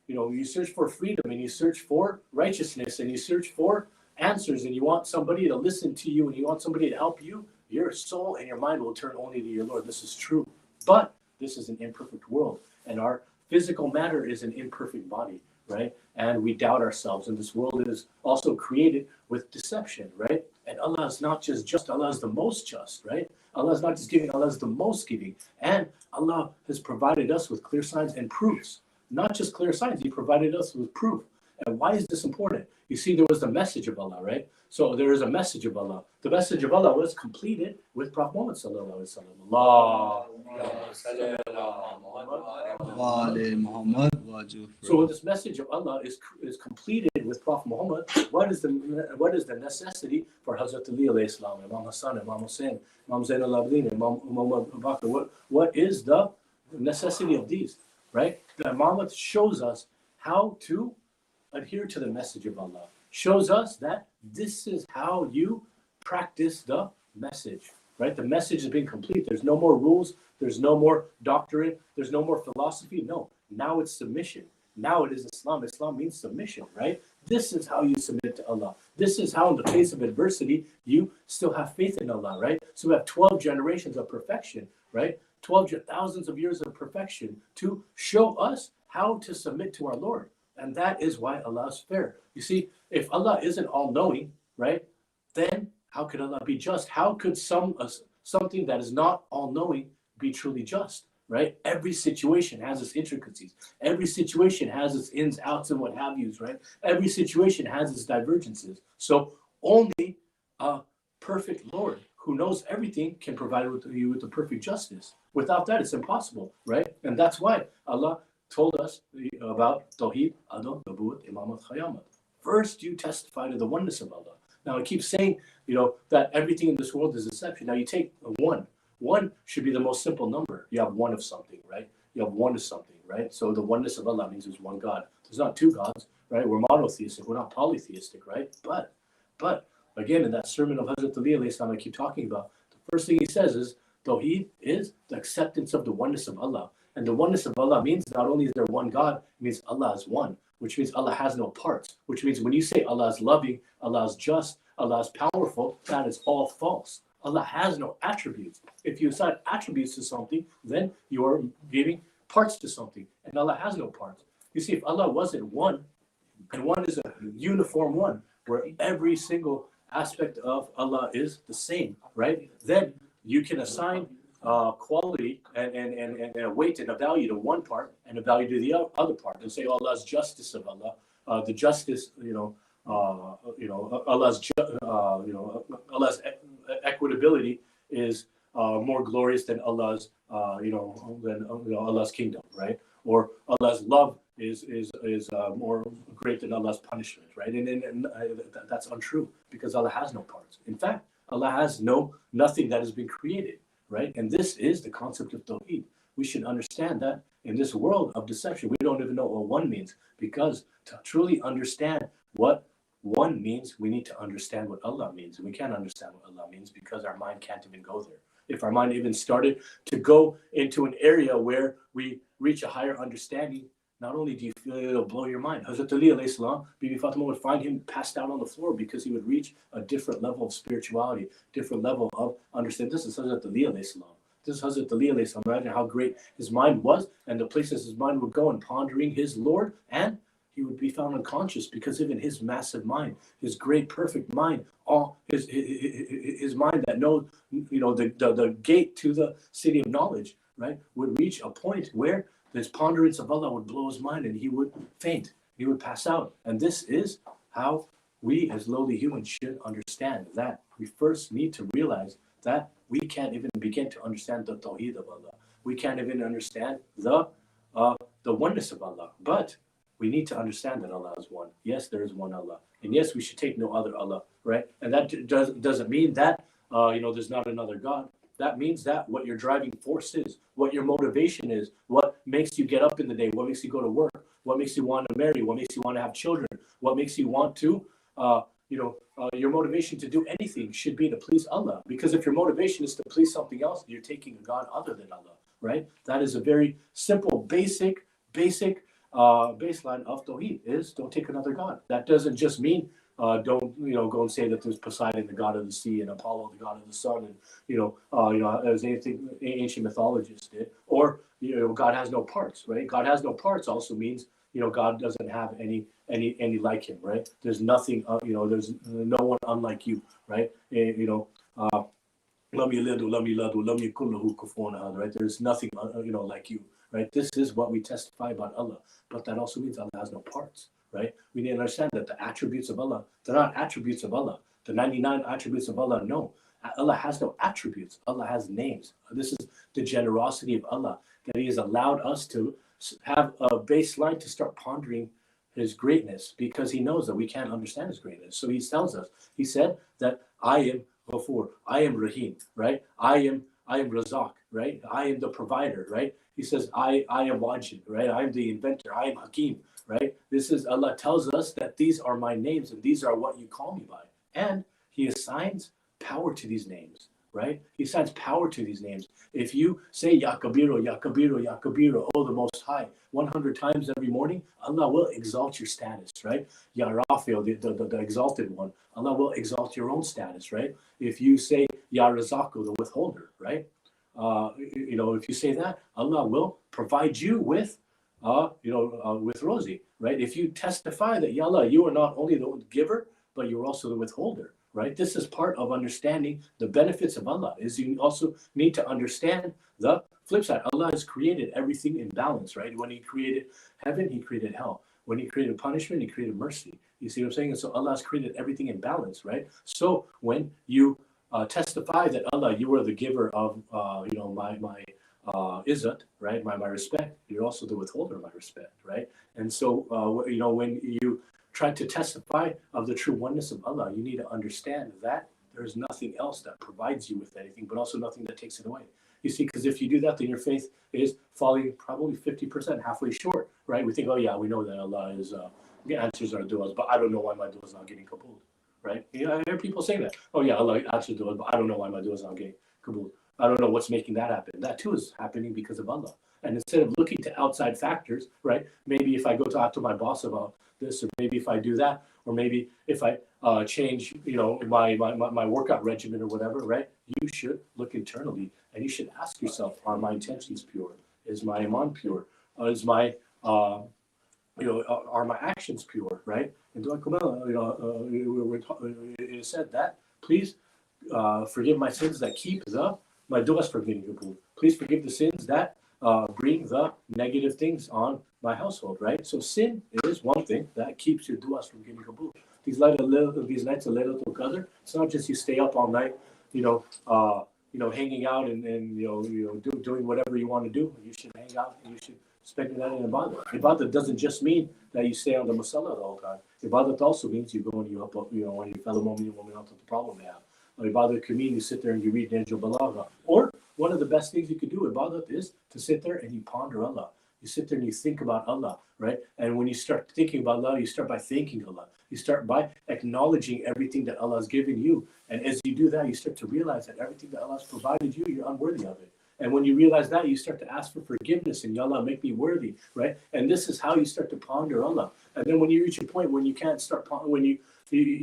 you search for freedom and you search for righteousness and you search for answers and you want somebody to listen to you and you want somebody to help you, your soul and your mind will turn only to your Lord. This is true. But this is an imperfect world and our physical matter is an imperfect body, right? And we doubt ourselves. And this world is also created with deception, right? And Allah is not just, Allah is the most just, right? Allah is not just giving, Allah is the most giving. And Allah has provided us with clear signs and proofs. Not just clear signs, He provided us with proof. And why is this important? You see, there was the message of Allah, right? So there is a message of Allah. The message of Allah was completed with Prophet Muhammad sallallahu alaihi wasallam. So when this message of Allah is completed with Prophet Muhammad, what is the necessity for Hazrat Ali alayhi salam, Imam Hassan, Imam Hussein, Imam Zain al-Abidin, Imam Abu Bakr? What is the necessity of these, right? The Imam shows us how to adhere to the message of Allah, shows us that this is how you practice the message, right? The message is being complete. There's no more rules. There's no more doctrine. There's no more philosophy. No, now it's submission. Now it is Islam. Islam means submission, right? This is how you submit to Allah. This is how in the face of adversity, you still have faith in Allah, right? So we have 12 generations of perfection, right? 12 thousands of years of perfection to show us how to submit to our Lord. And that is why Allah is fair. You see, if Allah isn't all-knowing, right, then how could Allah be just? How could something that is not all-knowing be truly just, right? Every situation has its intricacies. Every situation has its ins, outs, and what have yous, right? Every situation has its divergences. So only a perfect Lord who knows everything can provide you with the perfect justice. Without that, it's impossible, right? And that's why Allah told us about Tawheed, Adl, Nabuwwat, Imamat, Khayamat. First, you testify to the oneness of Allah. Now, I keep saying, that everything in this world is deception. Now, you take one. One should be the most simple number. You have one of something, right? You have one of something, right? So the oneness of Allah means there's one God. There's not two gods, right? We're monotheistic. We're not polytheistic, right? But again, in that sermon of Hazrat Ali alayhi salam I keep talking about, the first thing he says is, Tawheed is the acceptance of the oneness of Allah. And the oneness of Allah means not only is there one God, it means Allah is one, which means Allah has no parts, which means when you say Allah is loving, Allah is just, Allah is powerful, that is all false. Allah has no attributes. If you assign attributes to something, then you are giving parts to something, and Allah has no parts. You see, if Allah wasn't one, and one is a uniform one, where every single aspect of Allah is the same, right? Then you can assign quality and a weight and a value to one part and a value to the other part, and say Allah's justice of Allah, the justice, Allah's Allah's equitability is more glorious than Allah's Allah's kingdom, right? Or Allah's love is more great than Allah's punishment, right? And that's untrue, because Allah has no parts. In fact, Allah has nothing that has been created, right? And this is the concept of Tawheed. We should understand that in this world of deception, we don't even know what one means, because to truly understand what one means, we need to understand what Allah means. And we can't understand what Allah means because our mind can't even go there. If our mind even started to go into an area where we reach a higher understanding, not only do you feel it'll blow your mind. Hazrat Ali alayhi salam, Bibi Fatima would find him passed out on the floor because he would reach a different level of spirituality, different level of understanding. This is Hazrat Ali alayhi salam. This is Hazrat Ali alayhi salam. Imagine how great his mind was and the places his mind would go in pondering his Lord, and he would be found unconscious because even his massive mind, his great perfect mind, all his mind that knows, the gate to the city of knowledge, right, would reach a point where this ponderance of Allah would blow his mind and he would faint, he would pass out. And this is how we as lowly humans should understand that we first need to realize that we can't even begin to understand the Tawheed of Allah. We can't even understand the oneness of Allah. But we need to understand that Allah is one. Yes, there is one Allah. And yes, we should take no other Allah, right? And that doesn't mean that, there's not another God. That means that what your driving force is, what your motivation is, what makes you get up in the day, what makes you go to work, what makes you want to marry, what makes you want to have children, what makes you want to, your motivation to do anything should be to please Allah. Because if your motivation is to please something else, you're taking a God other than Allah, right? That is a very simple, basic baseline of Tawheed is don't take another God. That doesn't just mean don't go and say that there's Poseidon, the god of the sea, and Apollo, the god of the sun, and as anything ancient mythologists did, or God has no parts, right? God has no parts also means God doesn't have any like him, right? There's nothing, there's no one unlike you, right? Right? There's nothing like you, right? This is what we testify about Allah, but that also means Allah has no parts, right? We need to understand that the attributes of Allah, they're not attributes of Allah. The 99 attributes of Allah, no. Allah has no attributes. Allah has names. This is the generosity of Allah, that He has allowed us to have a baseline to start pondering His greatness, because He knows that we can't understand His greatness. So He tells us, He said that I am Ghafur, I am Rahim, right? I am Razak, right? I am the provider, right? He says, I am Wajid, right? I am the inventor, I am Hakim, right? This is, Allah tells us that these are my names and these are what you call me by. And He assigns power to these names, right? He assigns power to these names. If you say Ya Kabiru, Ya Kabiru, Ya Kabiru, oh the Most High, 100 times every morning, Allah will exalt your status, right? Ya Rafi'u, the exalted one, Allah will exalt your own status, right? If you say Ya Razaku, the withholder, right? If you say that, Allah will provide you with, with Rosie, right? If you testify that, Ya Allah, you are not only the giver, but you're also the withholder, right? This is part of understanding the benefits of Allah, is you also need to understand the flip side. Allah has created everything in balance, right? When He created heaven, He created hell. When He created punishment, He created mercy. You see what I'm saying? And so Allah has created everything in balance, right? So when you testify that Allah, you are the giver of, my izzat, right? My respect. You're also the withholder of my respect, right? And so, when you try to testify of the true oneness of Allah, you need to understand that there's nothing else that provides you with anything, but also nothing that takes it away. You see, because if you do that, then your faith is falling probably 50%, halfway short, right? We think, oh yeah, we know that Allah is answers our du'as, but I don't know why my du'as not getting kabul, right? I hear people saying that. Oh yeah, Allah answers du'as, but I don't know why my du'as not getting kabul. I don't know what's making that happen. That too is happening because of Allah. And instead of looking to outside factors, right? Maybe if I go talk to my boss about this, or maybe if I do that, or maybe if I change, my workout regimen or whatever, right? You should look internally, and you should ask yourself: are my intentions pure? Is my iman pure? Is my are my actions pure? Right? And it said that please forgive my sins that keep my du'as from getting kabul. Please forgive the sins that bring the negative things on my household, right? So sin is one thing that keeps your du'as from getting kabul. These nights of Laylatul Qadr, it's not just you stay up all night, hanging out and doing whatever you want to do. You should hang out and you should spend that in ibadah. Ibadah doesn't just mean that you stay on the musalla the whole time. Ibadah also means you go and you help out, one of your fellow women out with the problem they have. Ibadah could mean you sit there and you read Najul Balagha. Or one of the best things you could do, ibadah, is to sit there and you ponder Allah. You sit there and you think about Allah, right? And when you start thinking about Allah, you start by thanking Allah. You start by acknowledging everything that Allah has given you. And as you do that, you start to realize that everything that Allah has provided you, you're unworthy of it. And when you realize that, you start to ask for forgiveness and, Ya Allah, make me worthy, right? And this is how you start to ponder Allah. And then when you reach a point when you can't start, when you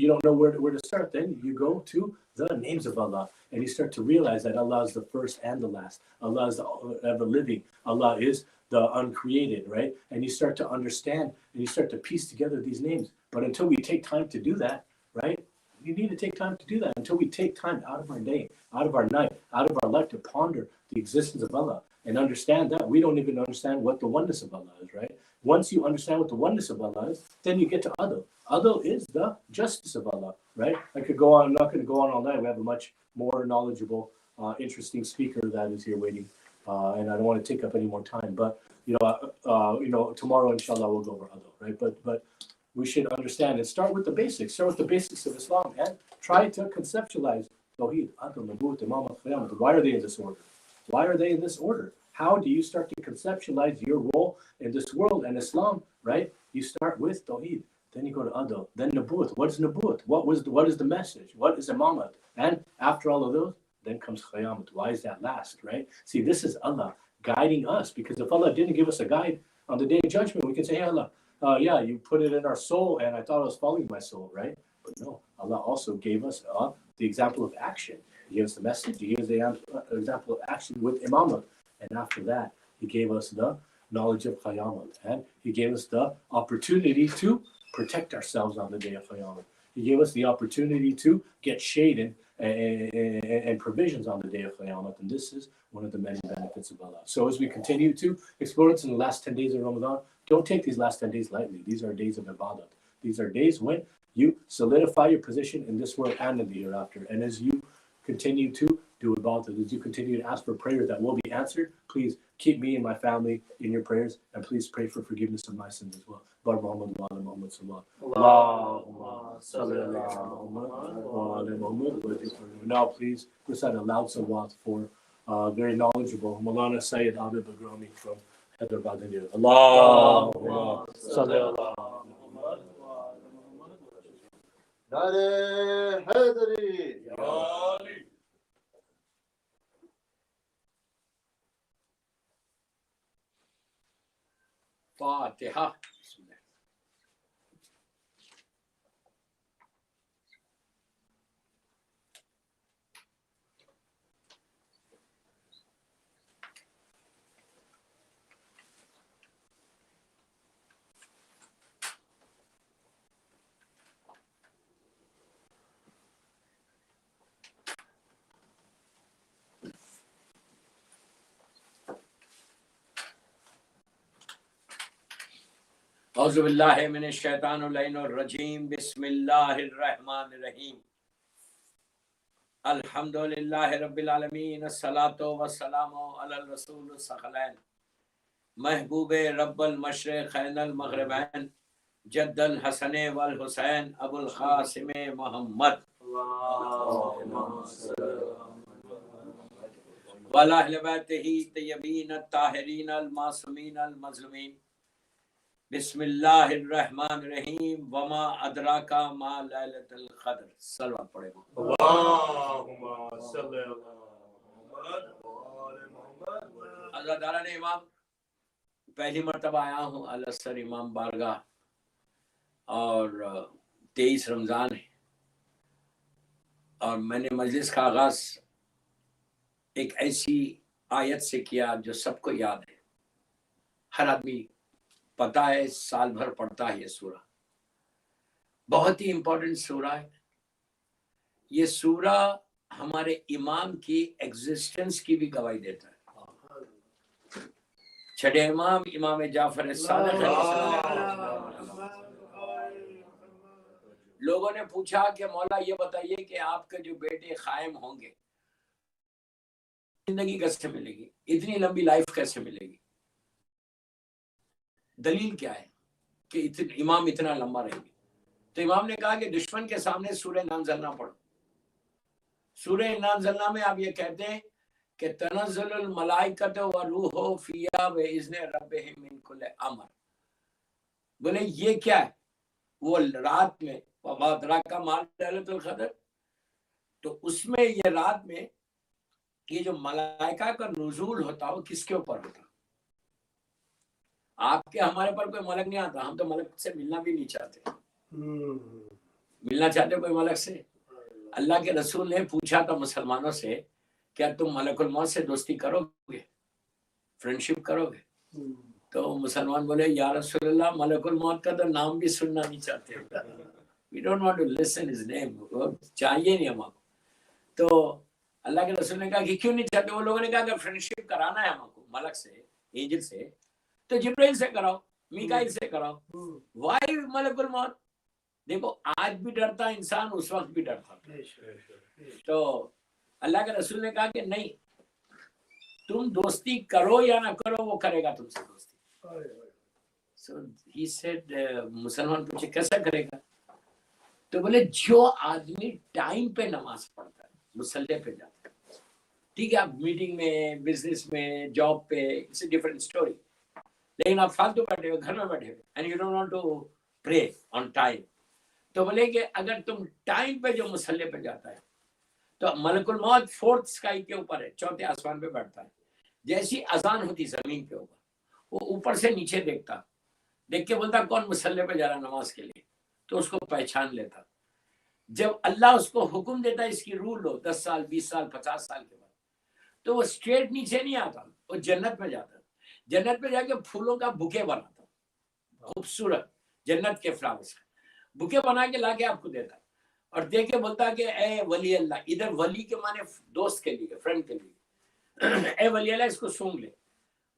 don't know where to start, then you go to the names of Allah, and you start to realize that Allah is the first and the last. Allah is the ever living. Allah is the uncreated, right? And you start to understand and you start to piece together these names. But until we take time to do that, right? You need to take time to do that. Until we take time out of our day, out of our night, out of our life to ponder the existence of Allah and understand that, we don't even understand what the oneness of Allah is, right? Once you understand what the oneness of Allah is, then you get to Adl. Adl is the justice of Allah, right? I could go on, I'm not going to go on all night. We have a much more knowledgeable, interesting speaker that is here waiting. And I don't want to take up any more time, but tomorrow, inshallah, we'll go over Adl, right? But we should understand and start with the basics. Start with the basics of Islam and try to conceptualize Tawheed, Adl, Nubuwwat, Imamat, Qiyamah. Why are they in this order? Why are they in this order? How do you start to conceptualize your role in this world and Islam, right? You start with Tawheed, then you go to Adl, then Nubuwwat. What is Nubuwwat? What is the message? What is Imamat? And after all of those, then comes Qiyamah. Why is that last, right? See, this is Allah guiding us, because if Allah didn't give us a guide on the Day of Judgment, we can say, hey, Allah, you put it in our soul and I thought I was following my soul, right? But no, Allah also gave us the example of action. He gave us the message. He gave us the example of action with Imamat. And after that, He gave us the knowledge of Qiyamah. And He gave us the opportunity to protect ourselves on the Day of Qiyamah. He gave us the opportunity to get shade and provisions on the Day of Qiyamah. And this is one of the many benefits of Allah. So as we continue to explore it in the last 10 days of Ramadan, Don't take these last 10 days lightly. These are days of ibadat. These are days when you solidify your position in this world and in the hereafter. And as you continue to do ibadat, as you continue to ask for prayers that will be answered, please keep me and my family in your prayers, and please pray for forgiveness of my sins as well. Bar Muhammad wa ala Muhammad sallallahu. Allahumma salli ala Muhammad wa ala Muhammad. Now please recite a loud salawat for very knowledgeable Maulana Sayyid Abid Bilgrami from Hyderabad, India. Allahumma salli ala Muhammad wa ala Muhammad. Nare Haidari. Fatiha. اعوذ باللہ من الشیطان الرجیم بسم اللہ الرحمن الرحیم الحمدللہ رب العالمین الصلاۃ والسلام علی الرسول الثقلین محبوب رب المشرقین المغربین جد الحسن والحسین ابو القاسم محمد وعلی اہل بیتہ طیبین الطاہرین المعصومین المظلومین بسم اللہ الرحمن الرحیم وما ادراک ما لیلۃ القدر. صلوات پڑھے گا. اللہم صلی علی محمد و آل محمد. عزاداران امام، پہلی مرتبہ آیا ہوں al-Asr امام بارگاہ، اور 23 رمضان ہے، اور میں نے مجلس کا آغاز ایک ایسی آیت سے کیا جو سب کو یاد ہے، ہر آدمی پتہ ہے، سال بھر پڑھتا ہے. یہ سورہ بہت ہی امپورٹنٹ سورہ ہے. یہ سورہ ہمارے امام کی ایگزسٹنس کی بھی گواہی دیتا ہے. چھٹے امام امام جعفر صادق علیہ السلام. لوگوں نے پوچھا کہ مولا یہ بتائیے کہ آپ کے جو بیٹے قائم ہوں گے زندگی کیسے ملے گی، اتنی لمبی لائف کیسے ملے گی، دلیل کیا ہے کہ امام اتنا لمبا رہیں گے؟ تو امام نے کہا کہ دشمن کے سامنے سورہ انا انزلنا پڑھو. سورہ انا انزلنا میں آپ یہ کہتے ہیں کہ تنزل الملائکۃ والروح فیہا بإذن ربہم من کل امر. بولے یہ کیا ہے؟ وہ رات میں وما ادراک ما لیلۃ القدر، تو اس میں یہ رات میں یہ جو ملائکہ کا نزول ہوتا وہ کس کے اوپر ہوتا؟ آپ کے ہمارے پر کوئی ملک نہیں آتا، ہم تو ملک سے ملنا بھی نہیں چاہتے. ملنا چاہتے کوئی ملک سے؟ اللہ کے رسول نے پوچھا تھا مسلمانوں سے، کیا تم ملک الموت سے دوستی کرو گے، فرینڈشپ کرو گے؟ تو مسلمان بولے یا رسول اللہ ملک الموت کا تو نام بھی سننا نہیں چاہتے. We don't want to listen his name. چاہیے نہیں ہم کو. تو اللہ کے رسول نے کہا کہ کیوں نہیں چاہتے؟ وہ لوگوں نے کہا کہ فرینڈشپ کرانا ہے ہم کو ملک سے، اینجل سے، تو جبرائیل سے کراؤ، میکائیل سے کراؤ. وائی ملک الموت؟ دیکھو آج بھی ڈرتا انسان، اس وقت بھی ڈرتا. تو اللہ کے رسول نے کہا کہ نہیں، تم دوستی کرو یا نہ کرو، وہ کرے گا تم سے دوستی. So he said, مسلمان پوچھے کیسا کرے گا؟ تو بولے جو آدمی ٹائم پہ نماز پڑھتا ہے، مصلی پہ جاتا ہے. ٹھیک ہے، آپ میٹنگ میں، بزنس میں، جاب پہ، اٹس اے ڈفرنٹ اسٹوری، لیکن آپ فالتو بیٹھے ہوئے، گھر میں بیٹھے ہوئے، and you don't want to pray on time. تو بولے کہ اگر تم ٹائم پہ جو مصلی پہ جاتا ہے تو ملک الموت 4th اسکائی کے اوپر ہے، 4تھے آسمان پہ بیٹھتا ہے. جیسی اذان ہوتی زمین کے اوپر، وہ اوپر سے نیچے دیکھتا، دیکھ کے بولتا کون مصلی پہ جا رہا نماز کے لیے، تو اس کو پہچان لیتا. جب اللہ اس کو حکم دیتا ہے اس کی رول لو 10 سال 20 سال 50 سال کے بعد، تو وہ اسٹریٹ نیچے نہیں آتا، وہ جنت میں جاتا. جنت میں جا کے پھولوں کا بکے بناتا، خوبصورت جنت کے فلاورز کا بکے بنا کے لا کے آپ کو دیتا، اور دے کے بولتا کہ اے ولی اللہ، ادھر ولی کے معنی دوست کے لیے، فرینڈ کے لیے، اے ولی اللہ اس کو سونگ لے.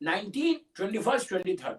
19, 21, 23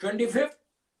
25,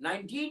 19,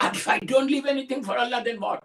If I don't leave anything for Allah, then what?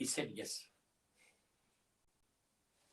He said yes.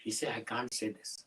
He said I can't say this.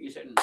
He said no.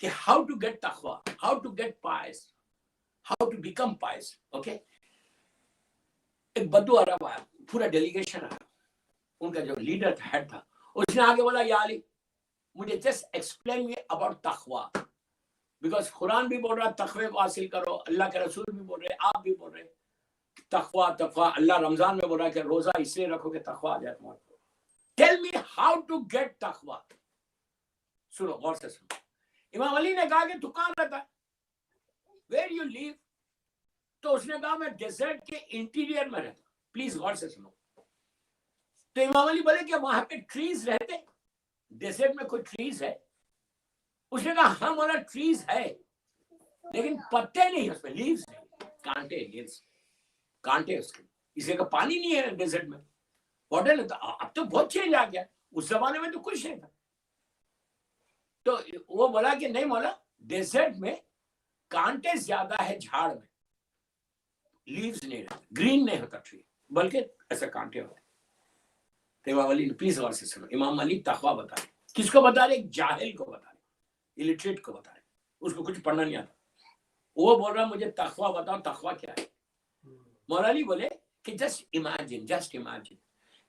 کہ how to get taqwa, how to get pious, how to become pious. Okay, ایک بدو عرب آیا, پورا delegation آیا, ان کا جو leader تھا, head تھا, اس نے آگے بولا یا علی مجھے جسٹ ایکسپلین می اباؤٹ تقوا, بیکاز قرآن بھی بول رہا تقوی کو حاصل کرو, اللہ کے رسول بھی بول رہے, آپ بھی بول رہے تقوا تقوا, اللہ رمضان میں بول رہا کہ روزہ اس لیے رکھو کہ تقوا آ جائے تمہارے کو. Tell me how to get تقوا. سنو غور سے سنو. امام علی نے کہا کہ تو کہاں رہتا ہے, ویئر یو لیو, تو اس نے کہا میں ڈیزرٹ کے انٹیریئر میں رہتا. پلیز غور سے سنو. تو امام علی بولے کہ وہاں پہ ٹریز رہتے, ڈیزرٹ میں کوئی ٹریز ہے؟ اس نے کہا ہاں مولا ٹریز ہے لیکن پتے نہیں, اس میں لیوز نہیں, کانٹے, لیوز کانٹے اس کے, اس لیے کہ پانی نہیں ہے ڈیزرٹ میں, واٹر نہیں. اب تو بہت چینج آ گیا, اس زمانے میں تو کچھ نہیں تھا. تو وہ بولا کہ نہیں مولا ڈیزرٹ میں کانٹے زیادہ ہے جھاڑ میں, لیوز نہیں رہتے, گرین نہیں ہوتا ٹری, بلکہ ایسا کانٹے ہوتے. تو امام علی پلیز غور سے سنو, امام علی تقویٰ بتا رہے. کس کو بتا رہے؟ ایک جاہل کو بتا رہے, الٹریٹ کو بتا رہے, اس کو کچھ پڑھنا نہیں آتا. وہ بول رہا مجھے تقویٰ بتاؤ, تقویٰ کیا ہے؟ مولا علی بولے کہ جسٹ امیجن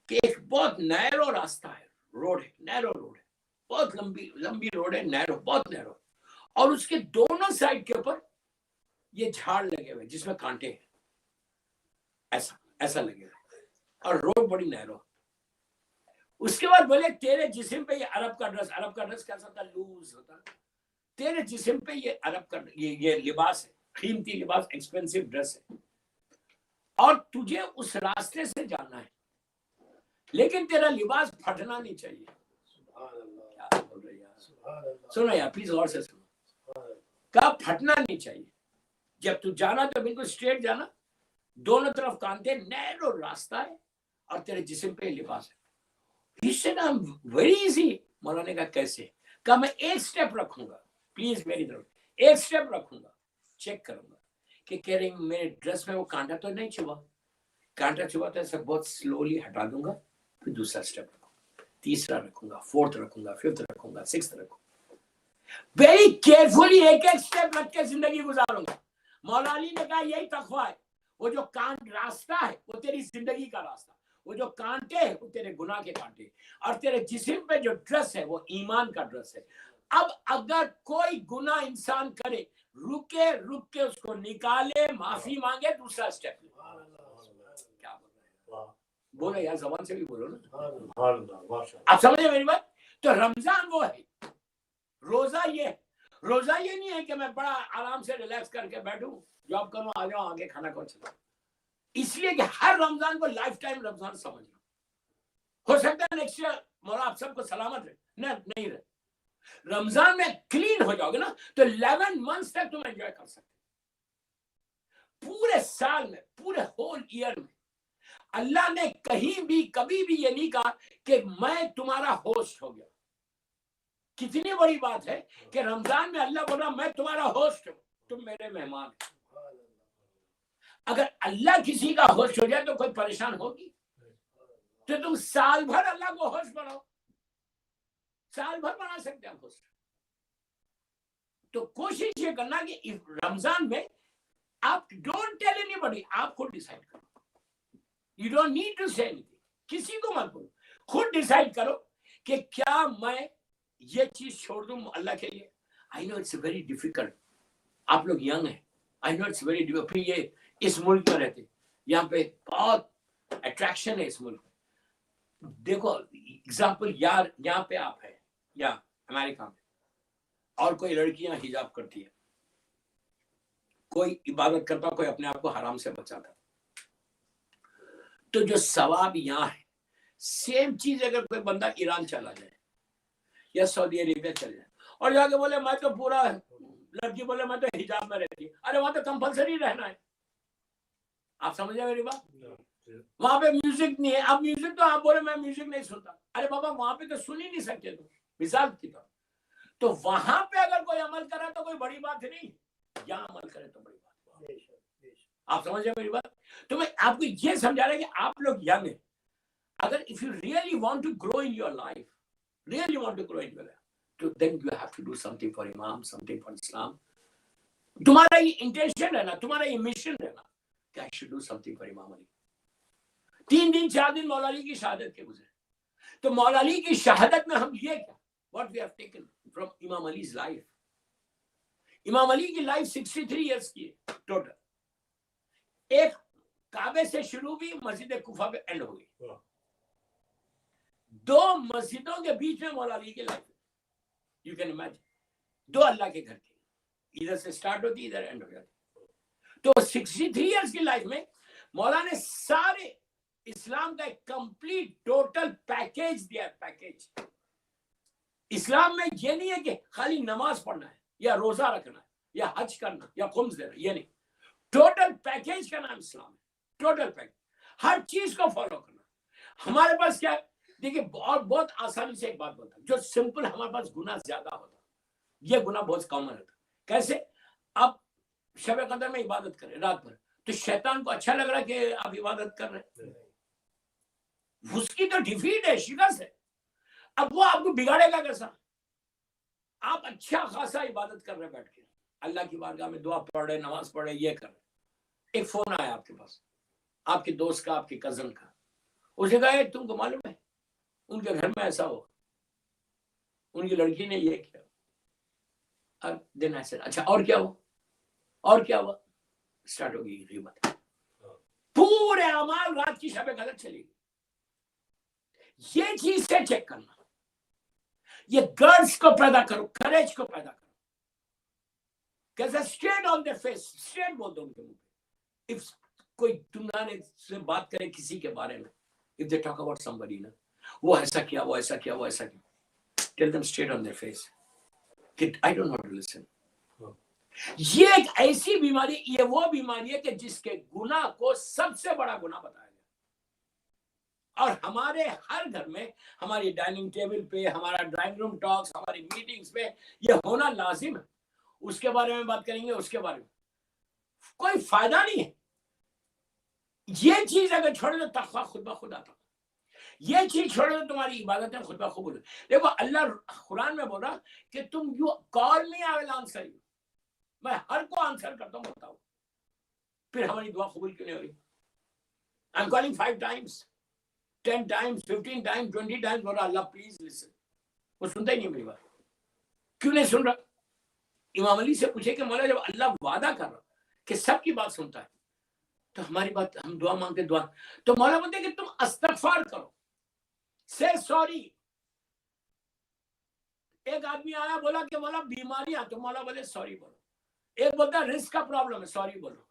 کہ ایک بہت نیرو راستہ ہے, روڈ ہے, نیرو روڈ ہے, بہت لمبی روڈ ہے, نیرو, بہت نیرو, اور اس کے دونوں سائڈ کے اوپر یہ جھاڑ لگے ہوئے جس میں کانٹے ہیں, ایسا لگے ہوئے, اور روڈ بڑی نیرو. اس کے بعد بولے تیرے جسم پہ یہ عرب کا ڈریس کیسا ہوتا, لوز ہوتا, تیرے جسم پہ یہ عرب کا یہ لباس ہے, قیمتی لباس, ایکسپینسو ڈریس ہے, اور تجھے اس راستے سے جانا ہے, لیکن تیرا لباس پھٹنا نہیں چاہیے. کیا بول رہے یار, سنو یار پلیز غور سے سنو. کہا پھٹنا نہیں چاہیے, جب تو جانا تو بالکل اسٹریٹ جانا, دونوں طرف کانتے, نیرو راستہ ہے, اور تیرے جسم پہ لباس ہے. Very easy. مولانا نے کہا کیسے؟ کہا میں ایک سٹیپ رکھوں گا, پلیز میری طرف ایک سٹیپ رکھوں گا, چیک کروں گا کہ کہہ رہی میرے ڈریس میں وہ کانٹا تو نہیں چھپا, کانٹا چھپا تو ایسا بہت سلولی ہٹا دوں گا, پھر دوسرا سٹیپ رکھوں گا, تیسرا رکھوں گا, فورتھ رکھوں گا, ففتھ رکھوں گا, سکستھ رکھوں گا, ویری کیئرفلی ایک سٹیپ رکھ کے زندگی گزاروں گا. مولا علی نے کہا یہی تقویٰ ہے. وہ جو راستہ ہے وہ تیری زندگی کا راستہ, وہ جو کانٹے ہیں وہ تیرے گناہ کے کانٹے, اور تیرے جسم پہ جو ڈریس ہے وہ ایمان کا ڈریس ہے. اب اگر کوئی گناہ انسان کرے, رک کے اس کو نکالے, معافی مانگے, دوسرا اسٹیپ. کیا بول رہے ہیں, بولو یار زبان سے بھی بولو نا. آپ سمجھے میری بات؟ تو رمضان وہ ہے, روزہ یہ نہیں ہے کہ میں بڑا آرام سے ریلیکس کر کے بیٹھوں, جاب کروں, آ جاؤں آگے کھانا کھاؤ چلا. اس لیے کہ ہر رمضان کو لائف ٹائم رمضان سمجھ لو. ہو سکتا ہے نیکسٹ ایئر مولا آپ سب کو سلامت رہے, نہیں رہے, رمضان میں کلین ہو جاؤ گے نا تو 11 months تک تم انجوائے کر سکتے. پورے سال میں, پورے ہول ایئر میں اللہ نے کہیں بھی کبھی بھی یہ نہیں کہا کہ میں تمہارا ہوسٹ ہو گیا. کتنی بڑی بات ہے کہ رمضان میں اللہ بولا میں تمہارا ہوسٹ ہوں, تم میرے مہمان. اگر اللہ کسی کا ہوسٹ ہو جائے تو کوئی پریشان ہوگی؟ تو تم سال بھر اللہ کو ہوسٹ بناؤ, سال بھر بنا سکتے ہیں ہوسٹ. تو کوشش یہ کرنا کہ رمضان میں آپ ڈونٹ ٹیل اینی باڈی, آپ خود ڈیسائیڈ کرو. یو ڈونٹ نیڈ ٹو سے اینی تھنگ, کسی کو مت بولو, خود ڈیسائیڈ کرو کہ کیا میں یہ چیز چھوڑ دوں اللہ کے لیے. آئی نو اٹس ویری ڈیفیکلٹ, آپ لوگ ینگ ہیں, آئی نو اٹس ویری ڈیفیکلٹ. پھر یہ اس ملک میں رہتے, یہاں پہ بہت اٹریکشن ہے اس ملک میں. دیکھو اگزامپل, یہاں پہ آپ ہیں یا امریکہ میں, اور کوئی لڑکیاں حجاب کرتی ہے, کوئی عبادت کرتا, کوئی اپنے آپ کو حرام سے بچاتا, تو جو ثواب یہاں ہے, سیم چیز اگر کوئی بندہ ایران چلا جائے یا سعودی عربیہ چل جائے اور جا کے بولے میں تو پورا, لڑکی بولے میں تو حجاب میں رہتی ہے, ارے وہاں تو کمپلسری رہنا ہے. آپ سمجھے میری بات؟ وہاں پہ میوزک نہیں ہے. اب میوزک تو آپ بولے میں میوزک نہیں سنتا, ارے بابا وہاں پہ تو سن ہی نہیں سکتے تم, مثال کی طور. تو وہاں پہ اگر کوئی عمل کرا تو کوئی بڑی بات نہیں, یہاں عمل کرے تو بڑی بات. آپ سمجھے میری بات؟ تو میں آپ کو یہ سمجھا رہا کہ آپ لوگ ینگ ہیں, اگر if you really want to grow in your life, really want to grow in your life, then you have to do something for Imam, something for Islam. تمہارا یہ انٹینشن رہنا, تمہارا یہ مشن رہنا کہ I should do something for Imam Ali. 3 دن 4 دن مولا علی کی شہادت کے گزرے. تو مولا علی کی شہادت میں ہم یہ کیا, what we have taken from Imam Ali's life. امام علی کی لائف 63 ایئرس کی ہے ٹوٹل. ایک کعبے سے شروع ہوئی, مسجد کوفہ پہ اینڈ ہو گئی. 2 مسجدوں کے بیچ میں مولا علی کی لائف ہے. یو کین امیجن, 2 اللہ کے گھر کے, ادھر سے سٹارٹ ہوتی ادھر اینڈ ہو جاتی. تو 63 ایئرس کی لائف میں مولا نے سارے اسلام کا ایک کمپلیٹ ٹوٹل پیکیج دیا. پیکیج اسلام میں یہ نہیں ہے کہ خالی نماز پڑھنا ہے یا روزہ رکھنا ہے یا حج کرنا یا خمس دینا, یہ نہیں. ٹوٹل پیکیج کا نام اسلام ہے. ٹوٹل پیکیج, ہر چیز کو فالو کرنا. ہمارے پاس کیا ہے, دیکھیے بہت آسانی سے ایک بات بتا, جو سمپل ہمارے پاس گناہ زیادہ ہوتا, یہ گناہ بہت کامن ہوتا. کیسے؟ اب شب قدر میں عبادت کریں رات بھر, تو شیطان کو اچھا لگ رہا ہے کہ آپ عبادت کر رہے ہیں, اس کی تو ڈیفیٹ ہے, شکست ہے. اب وہ آپ کو بگاڑے گا کیسا؟ آپ اچھا خاصا عبادت کر رہے بیٹھ کے, اللہ کی بارگاہ میں دعا پڑھ رہے, نماز پڑھ رہے, یہ کر رہے. ایک فون آیا آپ کے پاس, آپ کے دوست کا, آپ کے کزن کا. اسے کہا تم کو معلوم ہے ان کے گھر میں ایسا ہو, ان کی لڑکی نے یہ کیا. دن ایسے, اچھا اور کیا ہوا, اور کیا ہوا, اسٹارٹ ہو گئی غیبت. پورے اعمال رات کی شب قدر چلی گئی. یہ چیز سے چیک کرنا, یہ گرڈس کو پیدا کرو, کریج کو پیدا کرو. کیسے straight on the face, straight بول دو ان کے منہ پہ. اف کوئی تمہارے سے بات کرے کسی کے بارے میں, if they talk about somebody, نا وہ ایسا کیا, وہ ایسا کیا, وہ ایسا کیا, tell them straight on their face کہ I don't want to listen. یہ ایک ایسی بیماری, یہ وہ بیماری ہے کہ جس کے گناہ کو سب سے بڑا گناہ بتایا گیا. اور ہمارے ہر گھر میں, ہماری ڈائننگ ٹیبل پہ, ہمارا ڈرائنگ روم ٹاکس, ہماری میٹنگز پہ یہ ہونا لازم ہے. اس کے بارے میں بات کریں گے, اس کے بارے میں کوئی فائدہ نہیں ہے. یہ چیز اگر چھوڑے تو تقویٰ خود بخود آتا. یہ چیز چھوڑے تو تمہاری عبادتیں خود بخود. دیکھو اللہ قرآن میں بولا کہ تم you call me I will answer you, میں ہر کو آنسر کرتا ہوں, بتاؤ پھر ہماری دعا قبول کیوں نہیں ہو رہی؟ I am calling 5 times 10 times 15 times 20 times, بولا اللہ پلیز لسن. وہ سنتا ہی نہیں میری بات. کیوں نہیں سن رہا؟ امام علی سے پوچھے کہ مولا جب اللہ وعدہ کر رہا کہ سب کی بات سنتا ہے, تو ہماری بات, ہم دعا مانگتے دعا, تو مولا بولتے کہ تم استغفار کرو, سے سوری. ایک آدمی آیا بولا کہ مولا بیماریاں, تو مولا بولے سوری بولو. ایک بولتا رزق کا پرابلم ہے, سوری بولو.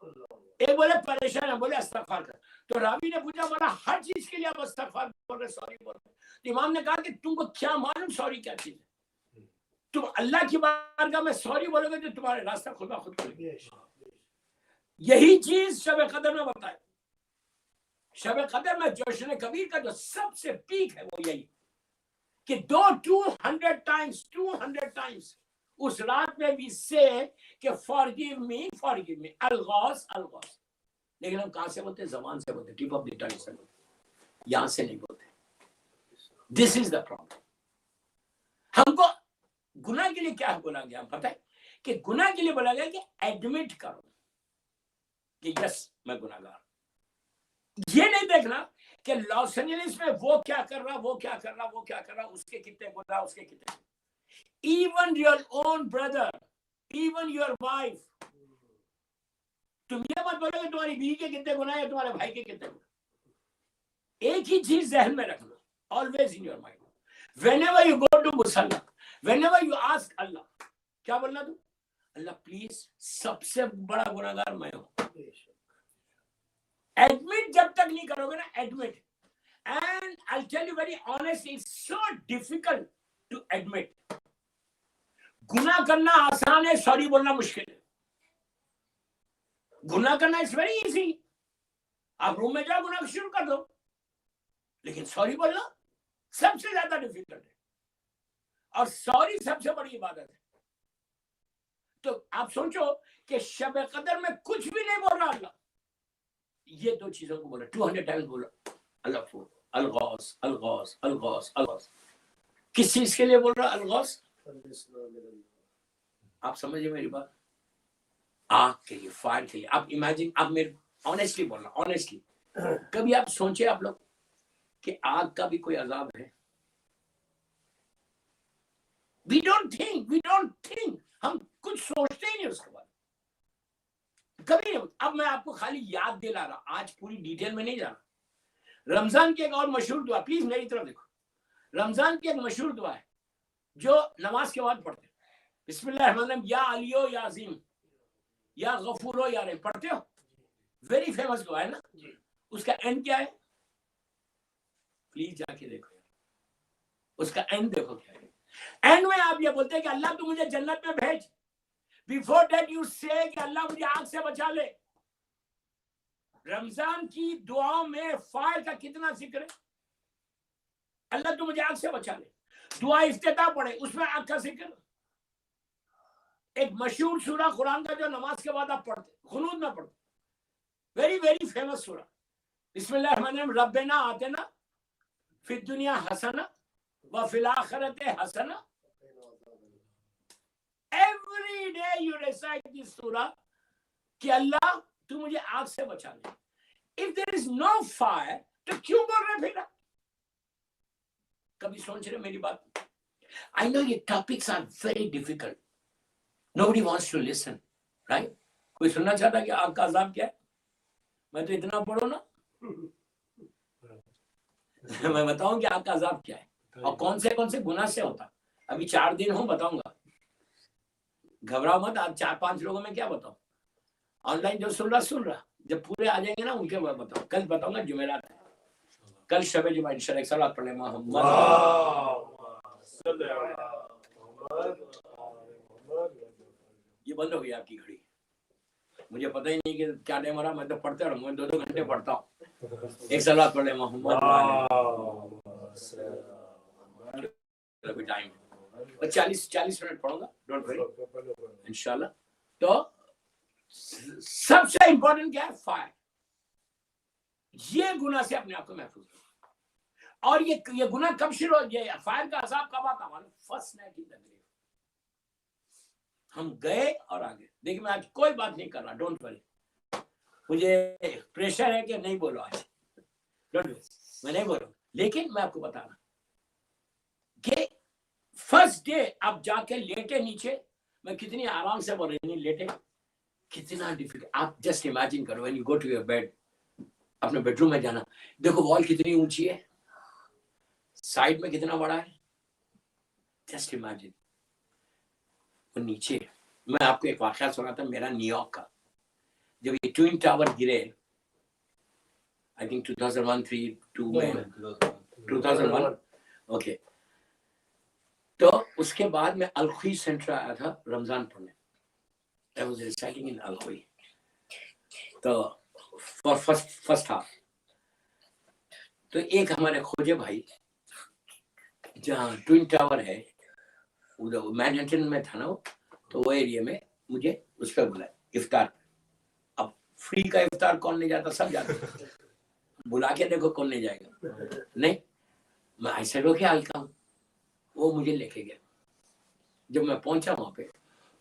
ایک بولے پریشان ہے, بولے استغفار کر. تو راوی نے پوچھا مولا ہر چیز کے لیے آپ استغفار بول رہے, سوری بول رہے. امام نے کہا کہ تم کو کیا معلوم سوری کیا چیز ہے؟ تم اللہ کی بارگاہ میں سوری بولو گے تو تمہارے راستہ خود بخود کھلے گا. یہی چیز شب قدر میں بتائے. شب قدر میں جوشن کبیر کا جو سب سے پیک ہے وہ یہی کہ 200 times اس رات میں بھی سے کہ forgive me, الغوث. لیکن ہم کہاں سے بولتے ہیں؟ زبان سے بولتے, ٹپ آف دی ٹنگ سے بولتے, یہاں سے نہیں بولتے. دس از دا پرابلم. ہم کو گناہ کے لیے کیا بولا گیا پتہ ہے؟ کہ گناہ کے لیے بولا گیا کہ ایڈمٹ کرو کہ یس میں گناہ گار. یہ نہیں دیکھنا کہ لاس اینجلس میں وہ کیا کر رہا, وہ کیا کر رہا, وہ کیا کر رہا, اس کے کتنے گناہ, اس کے کتنے. Even your own brother, even your wife. تم یہ مت بولو کہ تمہاری بیوی کے کتنے گناہ یا تمہارے بھائی کے کتنے گناہ. ایک ہی چیز ذہن میں رکھنا, always in your mind. Whenever you go to Musalla, whenever you ask Allah, کیا بولنا تم؟ اللہ پلیز سب سے بڑا گناہ گار میں ہوں. ایڈمٹ جب تک نہیں کرو گے نا, admit. And I'll tell you very honestly, it's so difficult to admit. گناہ کرنا آسان ہے, سوری بولنا مشکل ہے. گناہ کرنا it's very easy. آپ روم میں جاؤ گناہ شروع کر دو, لیکن سوری بولنا سب سے زیادہ ڈیفیکلٹ ہے. اور سوری سب سے بڑی عبادت ہے. تو آپ سوچو کہ شب قدر میں کچھ بھی نہیں بول رہا اللہ, یہ 2 چیزوں کو بولا, 200 times بولا اللہ الغوث. کس چیز کے لیے بول رہا الغوث؟ آپ سمجھے میری بات؟ آگ کے لیے، فائر کے لیے. آپ امیجن، آپ میرے آنیسٹلی بولنا، آنیسٹلی کبھی آپ سوچے آپ لوگ کہ آگ کا بھی کوئی عذاب ہے؟ We don't think. ہم کچھ سوچتے ہی نہیں اس کے بعد کبھی نہیں. اب میں آپ کو خالی یاد دلا رہا، آج پوری ڈیٹیل میں نہیں جا رہا. رمضان کی ایک اور مشہور دعا، پلیز میری طرف دیکھو. رمضان کی ایک مشہور دعا ہے جو نماز کے بعد پڑھتے ہیں. بسم اللہ الرحمن الرحیم، یا علیو یا عظیم یا غفورو یا رحیم، پڑھتے ہو؟ ویری فیمس دعا ہے نا. اس کا اینڈ کیا ہے؟ پلیز جا کے دیکھو، اس کا اینڈ دیکھو کیا ہے. اینڈ میں آپ یہ بولتے ہیں کہ اللہ تو مجھے جنت میں بھیج. بیفور دیٹ یو سے کہ اللہ مجھے آگ سے بچا لے. رمضان کی دعاؤں میں فائر کا کتنا ذکر ہے. اللہ تو مجھے آگ سے بچا لے. دعا افتتاح پڑھے، اس میں آگ کا ذکر. ایک مشہور سورہ قرآن کا جو نماز کے بعد آپ پڑھتے، قنوت میں پڑھتے، ویری ویری فیمس سورہ. بسم اللہ الرحمن الرحیم، ربنا آتنا فی الدنیا حسنہ وفی الآخرۃ حسنہ. ایوری ڈے یو ریسائٹ دس سورہ کہ اللہ تو مجھے آگ سے بچا لے. If there is no fire تو کیوں بول رہے پھر؟ کبھی سوچ رہے میری بات؟ I know your topics are very difficult. Nobody wants to listen, right? کوئی سننا چاہتا کہ آگ کا عذاب کیا ہے؟ میں تو اتنا پڑھوں نا، میں بتاؤں کہ آگ کا عذاب کیا ہے اور کون سے گناہ سے ہوتا. ابھی 4 دن ہوں، بتاؤں گا. گھبراؤ مت. آج 4-5 لوگوں میں کیا بتاؤں. آن لائن جو سن رہا جب پورے آ جائیں گے نا ان کے بعد بتاؤں. کل بتاؤں گا، جمعرات ہے، کل شب جمعہ انشاءاللہ. ایک صلوات پڑھ لیں محمد. یہ بند ہو گئی آپ کی گھڑی. مجھے پتہ ہی نہیں کہ کیا ٹائم ہو رہا. میں تو پڑھتے رہوں، میں 2 گھنٹے پڑھتا ہوں. ایک صلوات پڑھ لیں محمد. ابھی ٹائم 40 منٹ پڑھوں گا، ڈونٹ وری انشاءاللہ. تو سب سے امپورٹنٹ کیا ہے؟ فائر. یہ گناہ سے اپنے آپ کو محفوظ کرو. اور یہ گناہ کب شروع ہو گیا؟ فائر کا عذاب کب آتا؟ ہمارے فرسٹ نائٹ کی تقریب ہم گئے اور آگے. دیکھیں میں آج کوئی بات نہیں کر رہا، ڈونٹ وری. مجھے پریشر ہے کہ نہیں بولو آج، ڈونٹ وری، میں نہیں بولوں. لیکن میں آپ کو بتا رہا کہ فرسٹ ڈے آپ جا کے لیٹے نیچے. میں کتنی آرام سے بول رہی ہوں، لیٹے کتنا ڈیفیکلٹ. آپ جسٹ امیجن کرو when you go to your bed، اپنے بیڈ روم میں جانا، دیکھو وال کتنی اونچی ہے، سائڈ میں کتنا بڑا ہے. جسٹ امیجن وہ نیچے. میں آپ کو ایک واقعہ سناتا ہوں میرا نیو یارک کا. جب یہ ٹوئن ٹاور گرے آئی تھنک 2001-2002 میں 2001 اوکے. تو اس کے بعد میں الخوئی سینٹر آیا تھا رمضان پڑھنے. I was reciting in الخوئی. تو for first half تو ایک ہمارے خوجے بھائی جہاں ٹوئن ٹاور ہے ادھر مینہٹن میں تھا نا وہ، تو وہ ایریا میں مجھے اس پہ بلایا افطار. اب فری کا افطار کون نہیں جاتا؟ سب جاتے. بلا کے دیکھو کون نہیں جائے گا. نہیں، میں ایسے رو کے ہلکا ہوں. وہ مجھے لے کے گیا. جب میں پہنچا وہاں پہ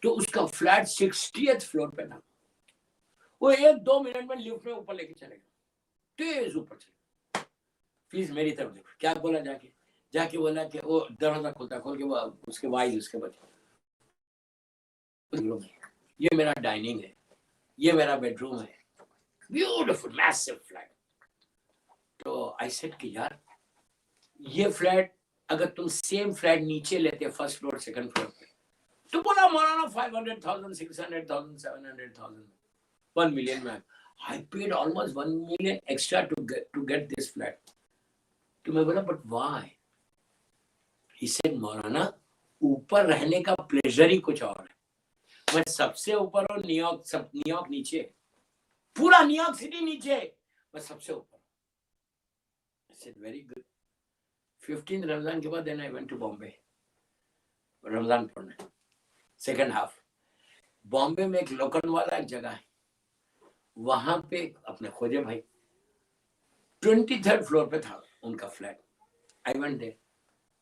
تو اس کا فلیٹ 60th فلور پہ تھا. وہ 1-2 منٹ میں لفٹ میں اوپر لے کے چلے گا، تیز اوپر چلے. پلیز میری طرف دیکھو کیا بولا. جا کے بولا کہ وہ دروازہ کھول کے وہ اس کے وائز اس کے بچے. یہ میرا ڈائننگ ہے، یہ میرا بیڈ روم ہے، بیوٹیفل میسو فلیٹ. تو آئی سیڈ کہ یار یہ فلیٹ اگر تم سیم فلیٹ نیچے لیتے فرسٹ فلور سیکنڈ فلور پہ تو بولا مولانا 500,000 600,000 700,000 1 million میں. I paid almost 1 million extra to get this flat. تو میں بولا but why? He said مولانا اوپر رہنے کا پلیزر ہی کچھ اور ہے. میں سب سے اوپر ہوں، نیو یارک نیچے، پورا نیو یارک سٹی نیچے، میں سب سے اوپر. I said very good. 15 رمضان کے بعد then I went to Bombay رمضان پڑھنے سیکنڈ ہاف. بامبے میں ایک لوکن والا ایک جگہ ہے، وہاں پہ اپنے خوجے بھائی 23rd فلور پہ تھا ان کا فلیٹ. I went there.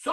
100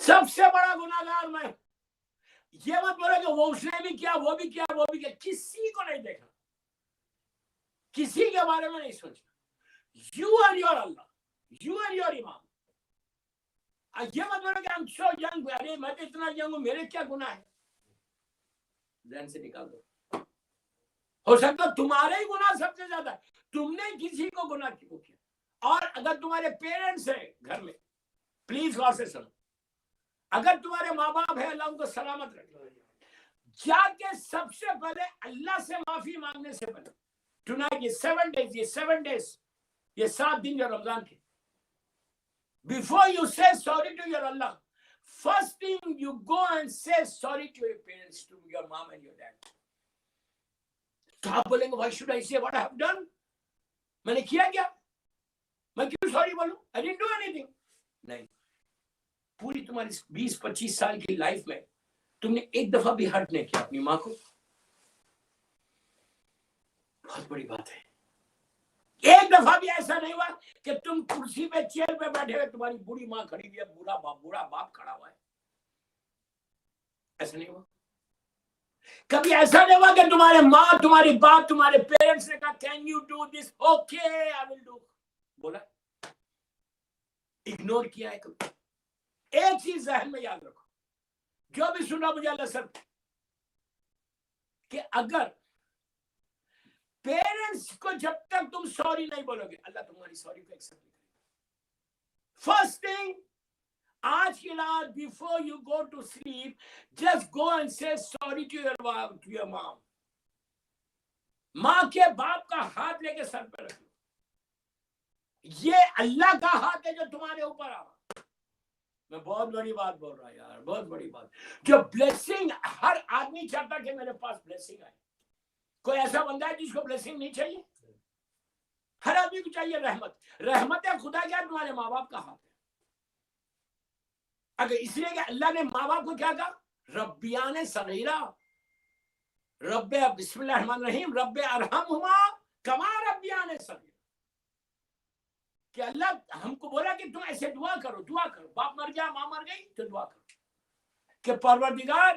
سب سے بڑا گناہگار میں ہوں. یہ مت بولے کہ وہ اس نے بھی کیا، وہ بھی کیا، وہ بھی کیا. کسی کو نہیں دیکھا، کسی کے بارے میں نہیں سوچا. You and your Allah, you and your امام. یہ مت بولے کہ ہم سو ینگ، ارے میں تو اتنا ینگ ہوں، میرے کیا گناہ ہے. ذہن سے نکال دو. ہو سکتا تمہارے ہی گناہ سب سے زیادہ ہے، تم نے کسی کو گناہ کیوں کیا. اور اگر تمہارے پیرنٹس ہیں گھر میں، پلیز غور سے سنو، اگر تمہارے ماں باپ ہیں اللہ ان کو سلامت رکھے، جا کے سب سے پہلے اللہ سے معافی مانگنے سے پہلے ٹونائٹ یہ 7 days، یہ 7 days، یہ 7 دن جو رمضان کے، before you say sorry to your Allah, first thing you go and say sorry to your parents, to your mom and your dad. تو آپ بولیں گے why should I say what I have done؟ میں نے کیا کیا؟ میں کیوں سوری بولوں؟ I didn't do anything. نہیں، پوری تمہاری 20-25 سال کی لائف میں تم نے ایک دفعہ بھی ہرٹ نہیں کیا اپنی ماں کو. بہت بڑی بات ہے. ایک دفعہ بھی ایسا نہیں ہوا کہ تم کرسی پہ چیئر پہ بیٹھے ہوئے، تمہاری بوڑھی ماں کھڑی ہوئی ہے، بوڑھا باپ کھڑا ہوا ہے. ایسا نہیں ہوا. کبھی ایسا نہیں ہوا کہ تمہارے ماں، تمہاری باپ، تمہارے پیرنٹس نے کہا can you do this? Okay I will do. بولا؟ اگنور کیا ہے کبھی؟ ایک چیز ذہن میں یاد رکھو، جو بھی سنا مجھے اللہ سب، کہ اگر پیرنٹس کو جب تک تم سوری نہیں بولو گے، اللہ تمہاری سوری کو ایکسپٹ نہیں کرے گا. فرسٹ تھنگ، آج کی رات before you go to sleep, just go and say sorry to your mom. ماں کے باپ کا ہاتھ لے کے سر پہ رکھ لو. یہ اللہ کا ہاتھ ہے جو تمہارے اوپر آ رہا. میں بہت بڑی بات بول رہا یار، بہت بڑی بات. جو بلیسنگ، ہر آدمی چاہتا کہ میرے پاس بلیسنگ آئے. کوئی ایسا بندہ ہے جس کو بلیسنگ نہیں چاہیے؟ ہر آدمی کو چاہیے رحمت. رحمت خدا کیا؟ تمہارے ماں باپ کا ہاتھ ہے. اگر اس لیے کہ اللہ نے ماں باپ کو کیا کہا؟ ربیان صغیرہ، رب بسم اللہ الرحمن الرحیم، رب ارحمہما کما ربیان صغیرہ. کہ اللہ ہم کو بولا کہ تم ایسے دعا کرو، دعا کرو. باپ مر گیا، ماں مر گئی، تو دعا کرو کہ پروردگار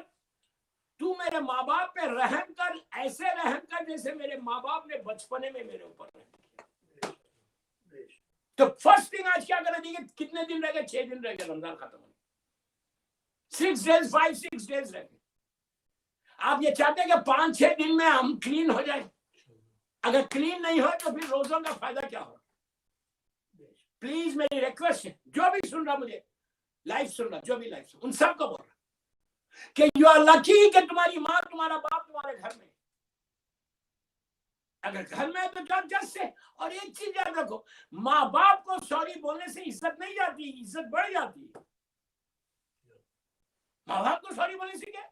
تو میرے ماں باپ پہ رحم کر، ایسے رحم کر جیسے میرے ماں باپ نے بچپنے میں میرے اوپر رحم کیا. تو فرسٹ تھنگ آج کیا کرنا چاہیے؟ کتنے دن رہ گئے؟ 6 دن رہ گئے رمضان ختم ہونے. 6 days، 5-6 days رہ گئے. آپ یہ چاہتے ہیں کہ 5-6 دن میں ہم کلین ہو جائیں؟ اگر کلین نہیں ہو تو پھر روزوں کا فائدہ کیا ہو؟ پلیز میری ریکویسٹ ہے، جو بھی سن رہا، مجھے لائف سن رہا، جو بھی لائف سن، ان سب کو بول رہا کہ یو آر لکی کہ تمہاری ماں، تمہارا باپ تمہارے گھر میں. اگر گھر میں ہے تو جس سے. اور ایک چیز یاد رکھو، ماں باپ کو سوری بولنے سے عزت نہیں جاتی، عزت بڑھ جاتی ہے. ماں باپ کو سوری بولنے سے کیا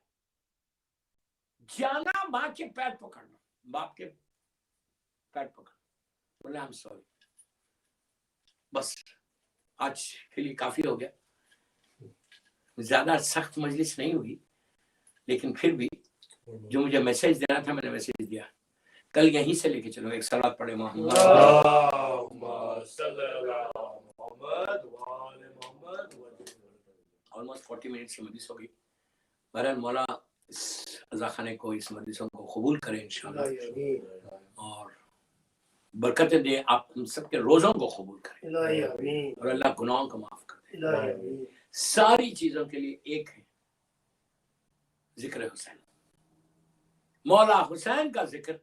جانا؟ ماں کے پیر پکڑنا، باپ کے پیر پکڑنا، بولے ہم سوری. بس آج کے لیے کافی ہو گیا. زیادہ سخت مجلس نہیں ہوئی، لیکن پھر بھی جو مجھے میسج دینا تھا میں نے میسج دیا. کل یہیں سے لے کے چلو. ایک صلوات پڑھے محمد. آلموسٹ 40 منٹ کی مجلس ہو گئی. بہرحال مولا اس عزا خانے کو، اس مجلسوں کو قبول کرے انشاءاللہ، اور برکتیں دے. آپ ہم سب کے روزوں کو قبول کرے، اور اللہ گناہوں کو معاف کر دے. ساری چیزوں کے لیے ایک ہے، ذکر حسین. مولا حسین کا ذکر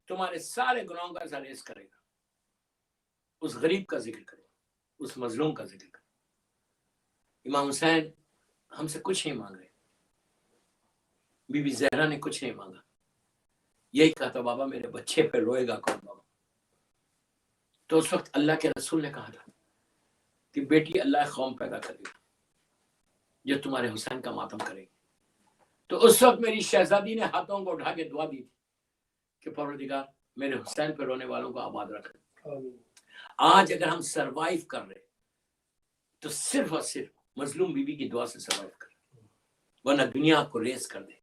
تمہارے سارے گناہوں کا ریز کرے گا. اس غریب کا ذکر کرے گا، اس مظلوم کا ذکر کرے گا. امام حسین ہم سے کچھ نہیں مانگ رہے، بی بی زہرا نے کچھ نہیں مانگا. یہی کہا تھا بابا میرے بچے پہ روئے گا کون بابا؟ تو اس وقت اللہ کے رسول نے کہا تھا کہ بیٹی اللہ قوم پیدا کرے گا جو تمہارے حسین کا ماتم کرے گی. تو اس وقت میری شہزادی نے ہاتھوں کو اٹھا کے دعا دی تھی کہ پروردگار میرے حسین پہ رونے والوں کو آباد رکھ. آج اگر ہم سروائیو کر رہے تو صرف اور صرف مظلوم بی بی کی دعا سے سروائیو کر رہے، ورنہ دنیا آپ کو ریز کر دے.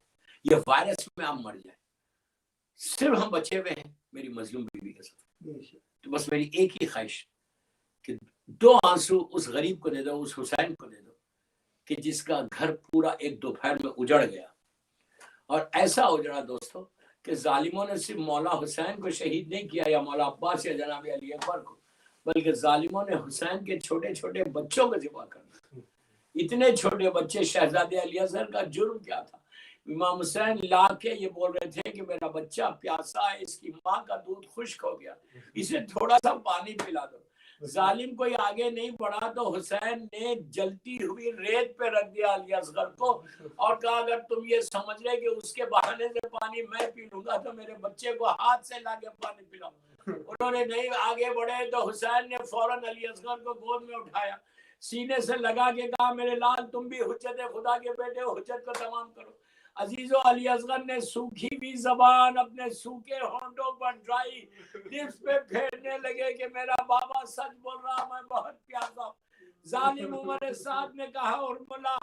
یہ وائرس میں آپ مر جائیں. صرف ہم بچے ہوئے ہیں میری مظلوم بی بی کے ساتھ. تو بس میری ایک ہی خواہش کہ 2 آنسو اس غریب کو دے دو، اس حسین کو دے دو کہ جس کا گھر پورا ایک دوپہر میں اجڑ گیا، اور ایسا اجڑا دوستو کہ ظالموں نے صرف مولا حسین کو شہید نہیں کیا یا مولا عباس یا جناب علی اکبر کو، بلکہ ظالموں نے حسین کے چھوٹے چھوٹے بچوں کو ذبح کر دیا۔ اتنے چھوٹے بچے، شہزادے علی اصغر کا جرم کیا تھا؟ امام حسین لا کے یہ بول رہے تھے کہ میرا بچہ پیاسا ہے، اس کی ماں کا دودھ خشک ہو گیا، اسے تھوڑا سا پانی پلا دو۔ ظالم کوئی آگے نہیں بڑھا تو حسین نے جلتی ہوئی ریت پہ رکھ دیا علی اصغر کو اور کہا اگر تم یہ سمجھ رہے کہ اس کے بہانے سے پانی میں پی لوں گا تو میرے بچے کو ہاتھ سے لا کے پانی پلاؤ۔ انہوں نے نہیں آگے بڑھے تو حسین نے فوراً علی اصغر کو گود میں اٹھایا، سینے سے لگا کے کہا میرے لال تم بھی حجت خدا کے بیٹے ہو، حجت کو تمام کرو۔ عزیزو، علی اصغر نے سوکھی بھی زبان اپنے سوکھے ہونٹوں پر ڈرائی لپس پہ پھیرنے لگے کہ میرا بابا سچ بول رہا، میں بہت پیاسا ہوں۔ ظالم عمر سعد نے کہا حرملہ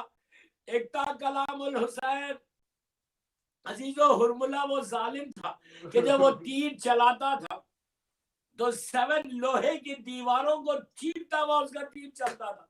اکتا کلام الحسین۔ عزیزو، حرملہ وہ ظالم تھا کہ جب وہ تیر چلاتا تھا تو 7 لوہے کی دیواروں کو چیرتا ہوا اس کا تیر چلتا تھا۔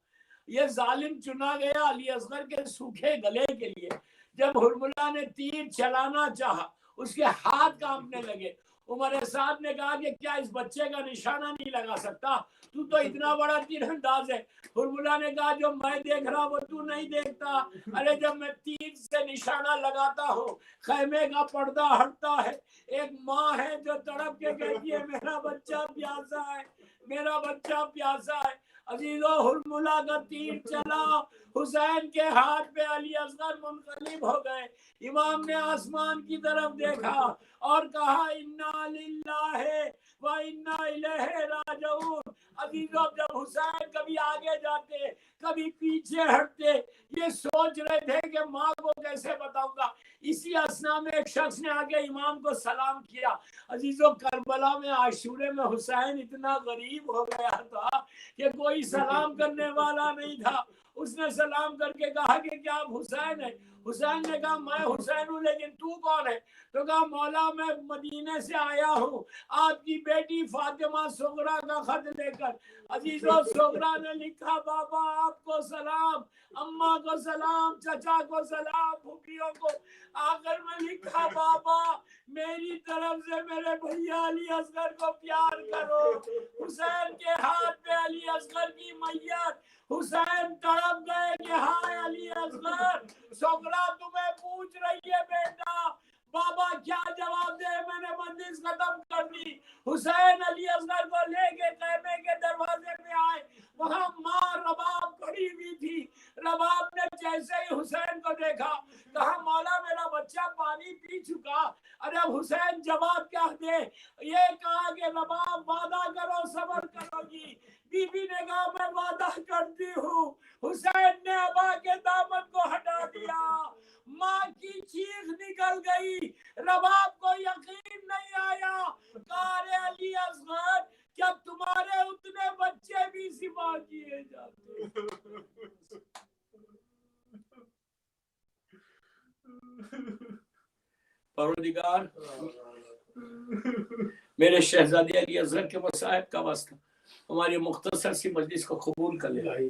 یہ ظالم چنا گیا علی اصغر کے سوکھے گلے کے لیے۔ جب حرملہ نے تیر چلانا چاہا اس کے ہاتھ کانپنے لگے۔ عمر سعد نے کہا کہ کیا اس بچے کا نشانہ نہیں لگا سکتا؟ تو اتنا بڑا تیر انداز ہے۔ حرملہ نے کہا جو میں دیکھ رہا وہ تو نہیں دیکھتا۔ ارے جب میں تیر سے نشانہ لگاتا ہوں خیمے کا پردہ ہٹتا ہے، ایک ماں ہے جو تڑپ کے کہتی ہے میرا بچہ پیاسا ہے، میرا بچہ پیاسا ہے۔ عزیزو، حرملہ کا تیر چلا حسین کے ہاتھ پہ، علی اصغر منقلب ہو گئے۔ امام نے آسمان کی طرف دیکھا اور کہا انا للہ و انا الیہ راجعون۔ عزیزو، جب حسین کبھی آگے جاتے کبھی پیچھے ہٹتے، یہ سوچ رہے تھے کہ ماں کو کیسے بتاؤں گا۔ اسی اسنا میں ایک شخص نے آگے امام کو سلام کیا۔ عزیزو، کربلا میں عاشورے میں حسین اتنا غریب ہو گیا تھا کہ کوئی سلام کرنے والا نہیں تھا۔ اس نے سلام کر کے کہا کہ کیا آپ حسین ہیں؟ حسین نے کہا میں حسین ہوں، لیکن تو کون ہے؟ تو کہا مولا میں مدینے سے آیا ہوں آپ کی بیٹی فاطمہ صغرا کا خط لے کر۔ عزیزو، صغرا نے لکھا بابا آپ کو سلام، اماں کو سلام، چچا کو سلام، پھوپھیوں کو۔ آخر میں لکھا بابا میری طرف سے میرے بھیا علی اصغر کو پیار کرو۔ حسین کے ہاتھ پہ علی اصغر کی میت، حسین تڑپ گئے کہ ہائے علی اصغر۔ صغرا تمہیں پوچھ رہی ہے بیٹا بابا کیا جواب دے، میں نے بندش ختم کر دی۔ حسین علی اصغر کو لے کے خیمے کے دروازے میں آئے، وہاں ماں رباب کھڑی ہوئی تھی۔ رباب نے جیسے ہی حسین کو دیکھا کہا مولا میرا بچہ پانی پی چکا۔ ارے اب حسین جواب کیا دے؟ یہ کہا کہ رباب وعدہ کرو صبر کرو گی۔ بی بی نے کہا میں وعدہ کرتی ہوں۔ حسین نے ابا کے دامن کو ہٹا دیا، ماں کی چیخ نکل گئی۔ رباب کو یقین نہیں آیا، کہا رے علی اصغر کیا تمہارے اتنے بچے بھی ذبح کیے جاتے؟ پروردگار میرے شہزادے علی اصغر کے مصائب کا واسطہ ہماری مختصر سی مجلس کو قبول کر لے۔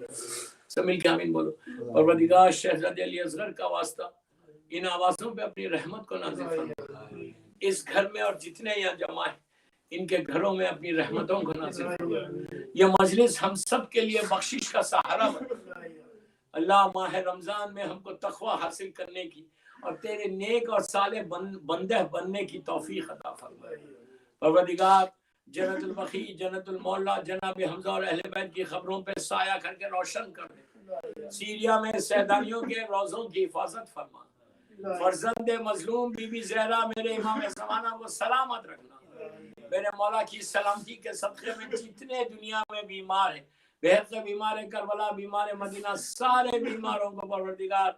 سب مل کے آمین بولو۔ پروردگار شہزادے علی اصغر کا واسطہ ان آوازوں پہ اپنی رحمت کو نازل فرما۔ اس گھر میں اور جتنے یہاں جمع ہیں ان کے گھروں میں اپنی رحمتوں کو نازل فرما۔ یہ مجلس ہم سب کے لیے بخشش کا سہارا بنے۔ اللہ ماہ رمضان میں ہم کو تقوی حاصل کرنے کی اور تیرے نیک اور صالح بندہ بننے کی توفیق عطا فرمائے۔ پروردگار جنت البقیع، جنت المولا، جناب حمزہ اور اہل بیت کی خبروں پہ سایہ کر کے روشن کر دے۔ سیریا میں سیدانیوں کے روزوں کی حفاظت فرما۔ فرزند مظلوم بی بی زہرا میرے امام زمانہ کو سلامت رکھنا۔ میرے مولا کی سلامتی کے صدقے میں جتنے دنیا میں بیمار ہیں، بہت سے بیمار کربلا، بیمار مدینہ، سارے بیماروں کو پروردگار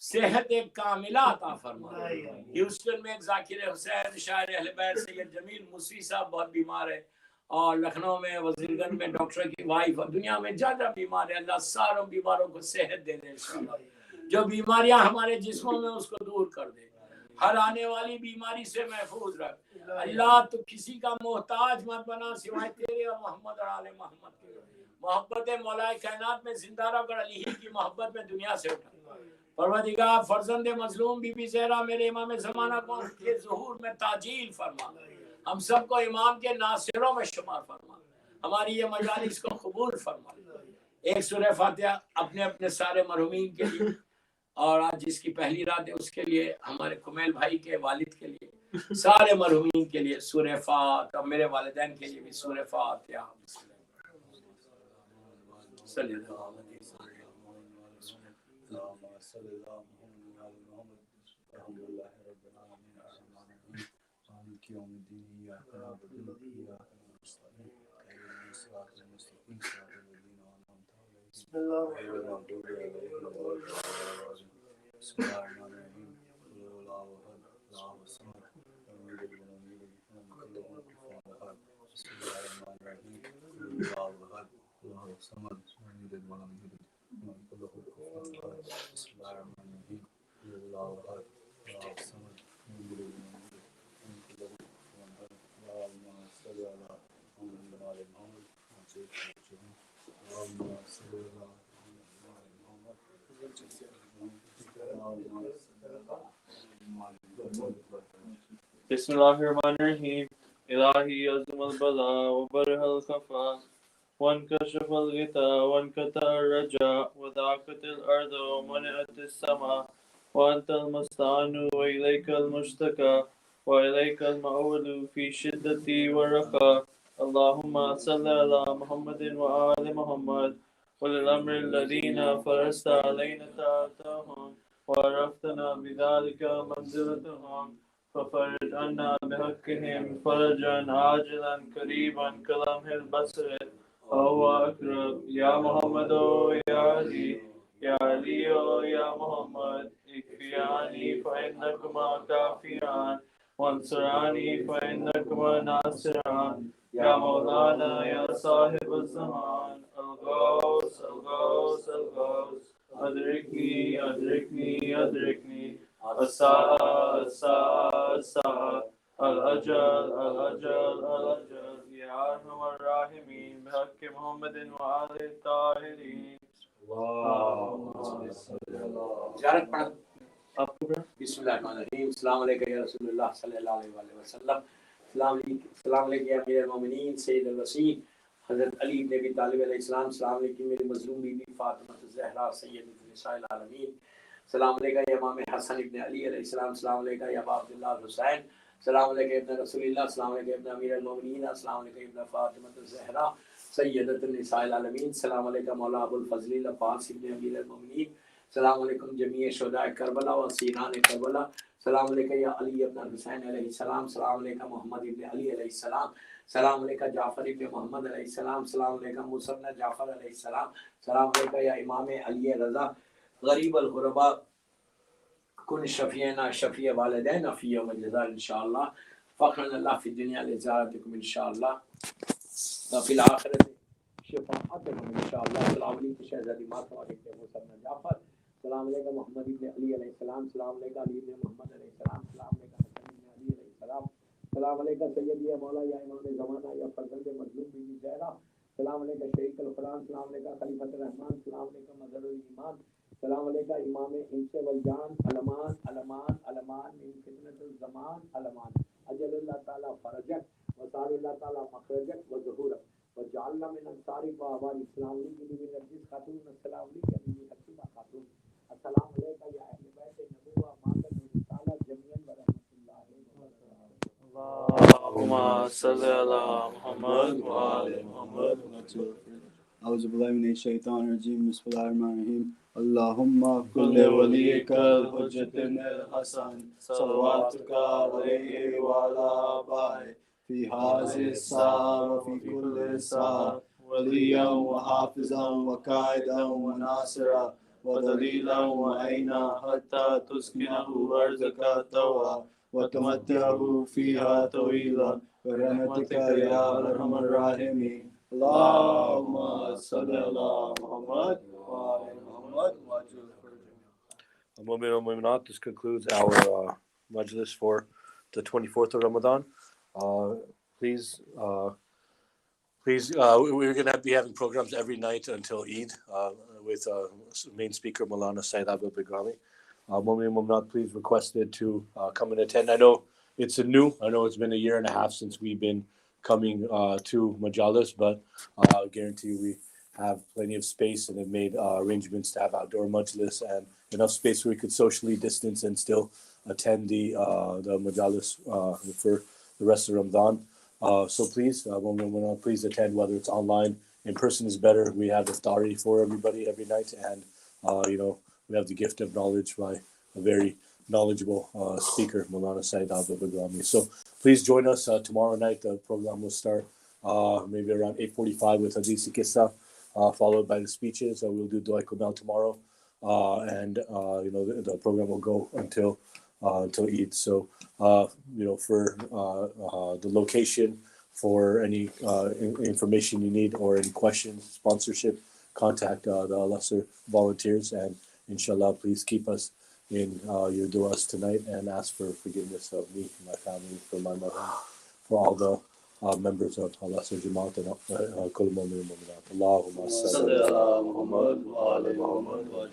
صحت کاملہ عطا فرما۔ ہیوسٹن میں ایک ذاکر حسین شاعر اہل بیت سید جمیل موسوی صاحب بہت بیمار ہے، اور لکھنؤ میں وزیر گنج میں ڈاکٹر کی وائف، اور دنیا میں جہاں بیمار ہے اللہ ساروں بیماروں کو صحت دے دے انشاءاللہ۔ جو بیماریاں ہمارے جسموں میں اس کو دور کر دے، ہر آنے والی بیماری سے محفوظ رکھ۔ اللہ تو کسی کا محتاج مت بنا سوائے تیرے اور محمد اور آل محمد کے. محبت مولا کائنات میں زندہ رہ کر علی ہی کی محبت میں دنیا سے اٹھا. پروردگار فرزند مظلوم بی بی زہرا میرے امام زمانہ کو کے ظہور میں تعجیل فرما. ہم سب کو امام کے ناصروں میں شمار فرما. ہماری یہ مجالس کو قبول فرما. ایک سورہ فاتحہ اپنے اپنے سارے مرحومین کے لیے، اور آج جس کی پہلی رات ہے اس کے لیے، ہمارے کمیل بھائی کے والد کے لیے، سارے مرحومین کے لیے سورہ فاتحہ، میرے والدین کے لیے بھی سورہ فاتحہ. صلی اللہ علیہ وسلم. بسم اللہ الرحمن الرحیم. الہی عظم البلاء وبرح الخفا وانکشف الغطاء وانقطع الرجاء وضاقت الارض ومنعت السماء وانت المستعان والیک المشتکى والیک المعول فی شدتی والرخاء. اللهم صل على محمد وآل محمد وللأمر الذين فرضت علينا طاعتهم وعرفتنا بذلك منزلتهم ففرج عنا بحقهم فرجا عاجلا قريبا كلمح البصر وهو أقرب. يا محمد يا علي يا علي يا محمد اكفياني فإنكما كافيان وانصراني فإنكما ناصران. يا مولانا يا صاحب الزمان الغوث الغوث الغوث أدركني أدركني أدركني الساعة الساعة الساعة الأجل الأجل الأجل. يا أرحم الراحمين بحق محمد وآل الطاهرين. زیارت پڑھ. بسم اللہ الرحمن الرحیم. السلام علیکم یا رسول اللہ صلی اللہ علیہ وسلم. السلام علیکم یا امیر المومنین سید الوسیم حضرت علی بن ابی طالب علیہ السلام. السلام علیکم میری مظلوم بی بی فاطمہ الزہرا سیدۃ النساء العالمین. السلام علیکم یا امام حسن ابن علی علیہ السلام. السلام علیکم یا ابا عبداللہ الحسین. السلام علیکم ابن رسول اللہ. السلام علیکم ابن امیر المومنین. السلام علیکم ابن فاطمہ الزہرا سیدۃ النساء العالمین. السلام علیکم مولا ابو الفضل العباس ابن امیر المومنین. السلام علیکم جمیع شہداء کربلا و اسیران کربلا. السلام علیکم یا علی ابن حسین علیہ السلام. السلام علیکم محمد ابن علی علیہ السلام. السلام علیکم جعفر ابن محمد علیہ السلام. السلام علیکم مصنع جعفر علیہ السلام. السلام علیکم یا امام علی رضا غریب الغرباء کن شفیعنا شفیع والدین فی یوم الجزاء انشاءاللہ. فخرا اللہ فی الدنیا لزیارتکم انشاءاللہ وفی الآخرت شفاعتکم انشاءاللہ. السلام علیکم شہزادی ماتم علیکم مصنع جعفر. السلام علیکم محمد ابن علی علیہ السلام. السلام علیکم علی ابن محمد علیہ السلام. السلام علیکم حسن ابن علی علیہ السلام. السلام علیکم سیدی یا مولا یا امام زمانہ یا فرزند مظلوم بی بی زہرا. السلام علیکم شریک القرآن. السلام علیکم خلیفۃ الرحمان. السلام علیکم مظہر الایمان. السلام علیکم امام انس والجان. علمان علمان علمان من فتنۃ الزمان علمان. اجل اللہ تعالیٰ فرجک وصار اللہ تعالیٰ مخرجک وظہورک وجعلنا من انصارک وآباد. السلام علیکم بی بی نرجس خاتون. السلام علیکم بی بی حکیمہ خاتون. السلام علیکم یا اہل بیت نبوہ مادن رسالہ جمیعاً ورحمۃ اللہ وبرکاتہ. اللهم صل على محمد وآل محمد. اعوذ باللہ من الشیطان الرجیم. بسم اللہ الرحمن الرحیم. اللہم كل وليك الحجة بن الحسن صلواتك عليه وعلى آبائه فی هذه الساعة وفی کل ساعة وليا وحافظا وقائدا وناصرا ودليلا وعينا حتى تسكنه أرضك طوعا وتمتعه فيها طويلا برحمتك يا أرحم الراحمين. اللهم صل على محمد وعلى محمد. Mu'min and Mu'minat, this concludes our majlis for the 24th of Ramadan. Please, we're going to be having programs every night until Eid with main speaker Maulana Sayyid Abid Bilgrami. Mummy and Mumnat, please requested to come and attend. I know it's been a year and a half since we've been coming to Majalis, but I guarantee you we have plenty of space and have made arrangements to have outdoor majlis and enough space where we could socially distance and still attend the Majalis for the rest of Ramadan. So please, please attend, whether it's online, in person is better. We have iftari for everybody every night, and we have the gift of knowledge by a very knowledgeable speaker, Maulana Sayyid Abid Bilgrami. So please join us tomorrow night. The program will start maybe around 8:45 with Hadith Kissa, followed by the speeches. We'll do Dua Kumal tomorrow, and the program will go until Eid. So for the location, for any information you need or any questions, sponsorship, contact the al-Asr volunteers, and inshallah, please keep us in your du'as tonight and ask for forgiveness of me, my family, for my mother, for all the members of al-Asr Jamaat and Kul Mu'min Mu'minat. Allahumma salli ala Muhammad wa ala Muhammad.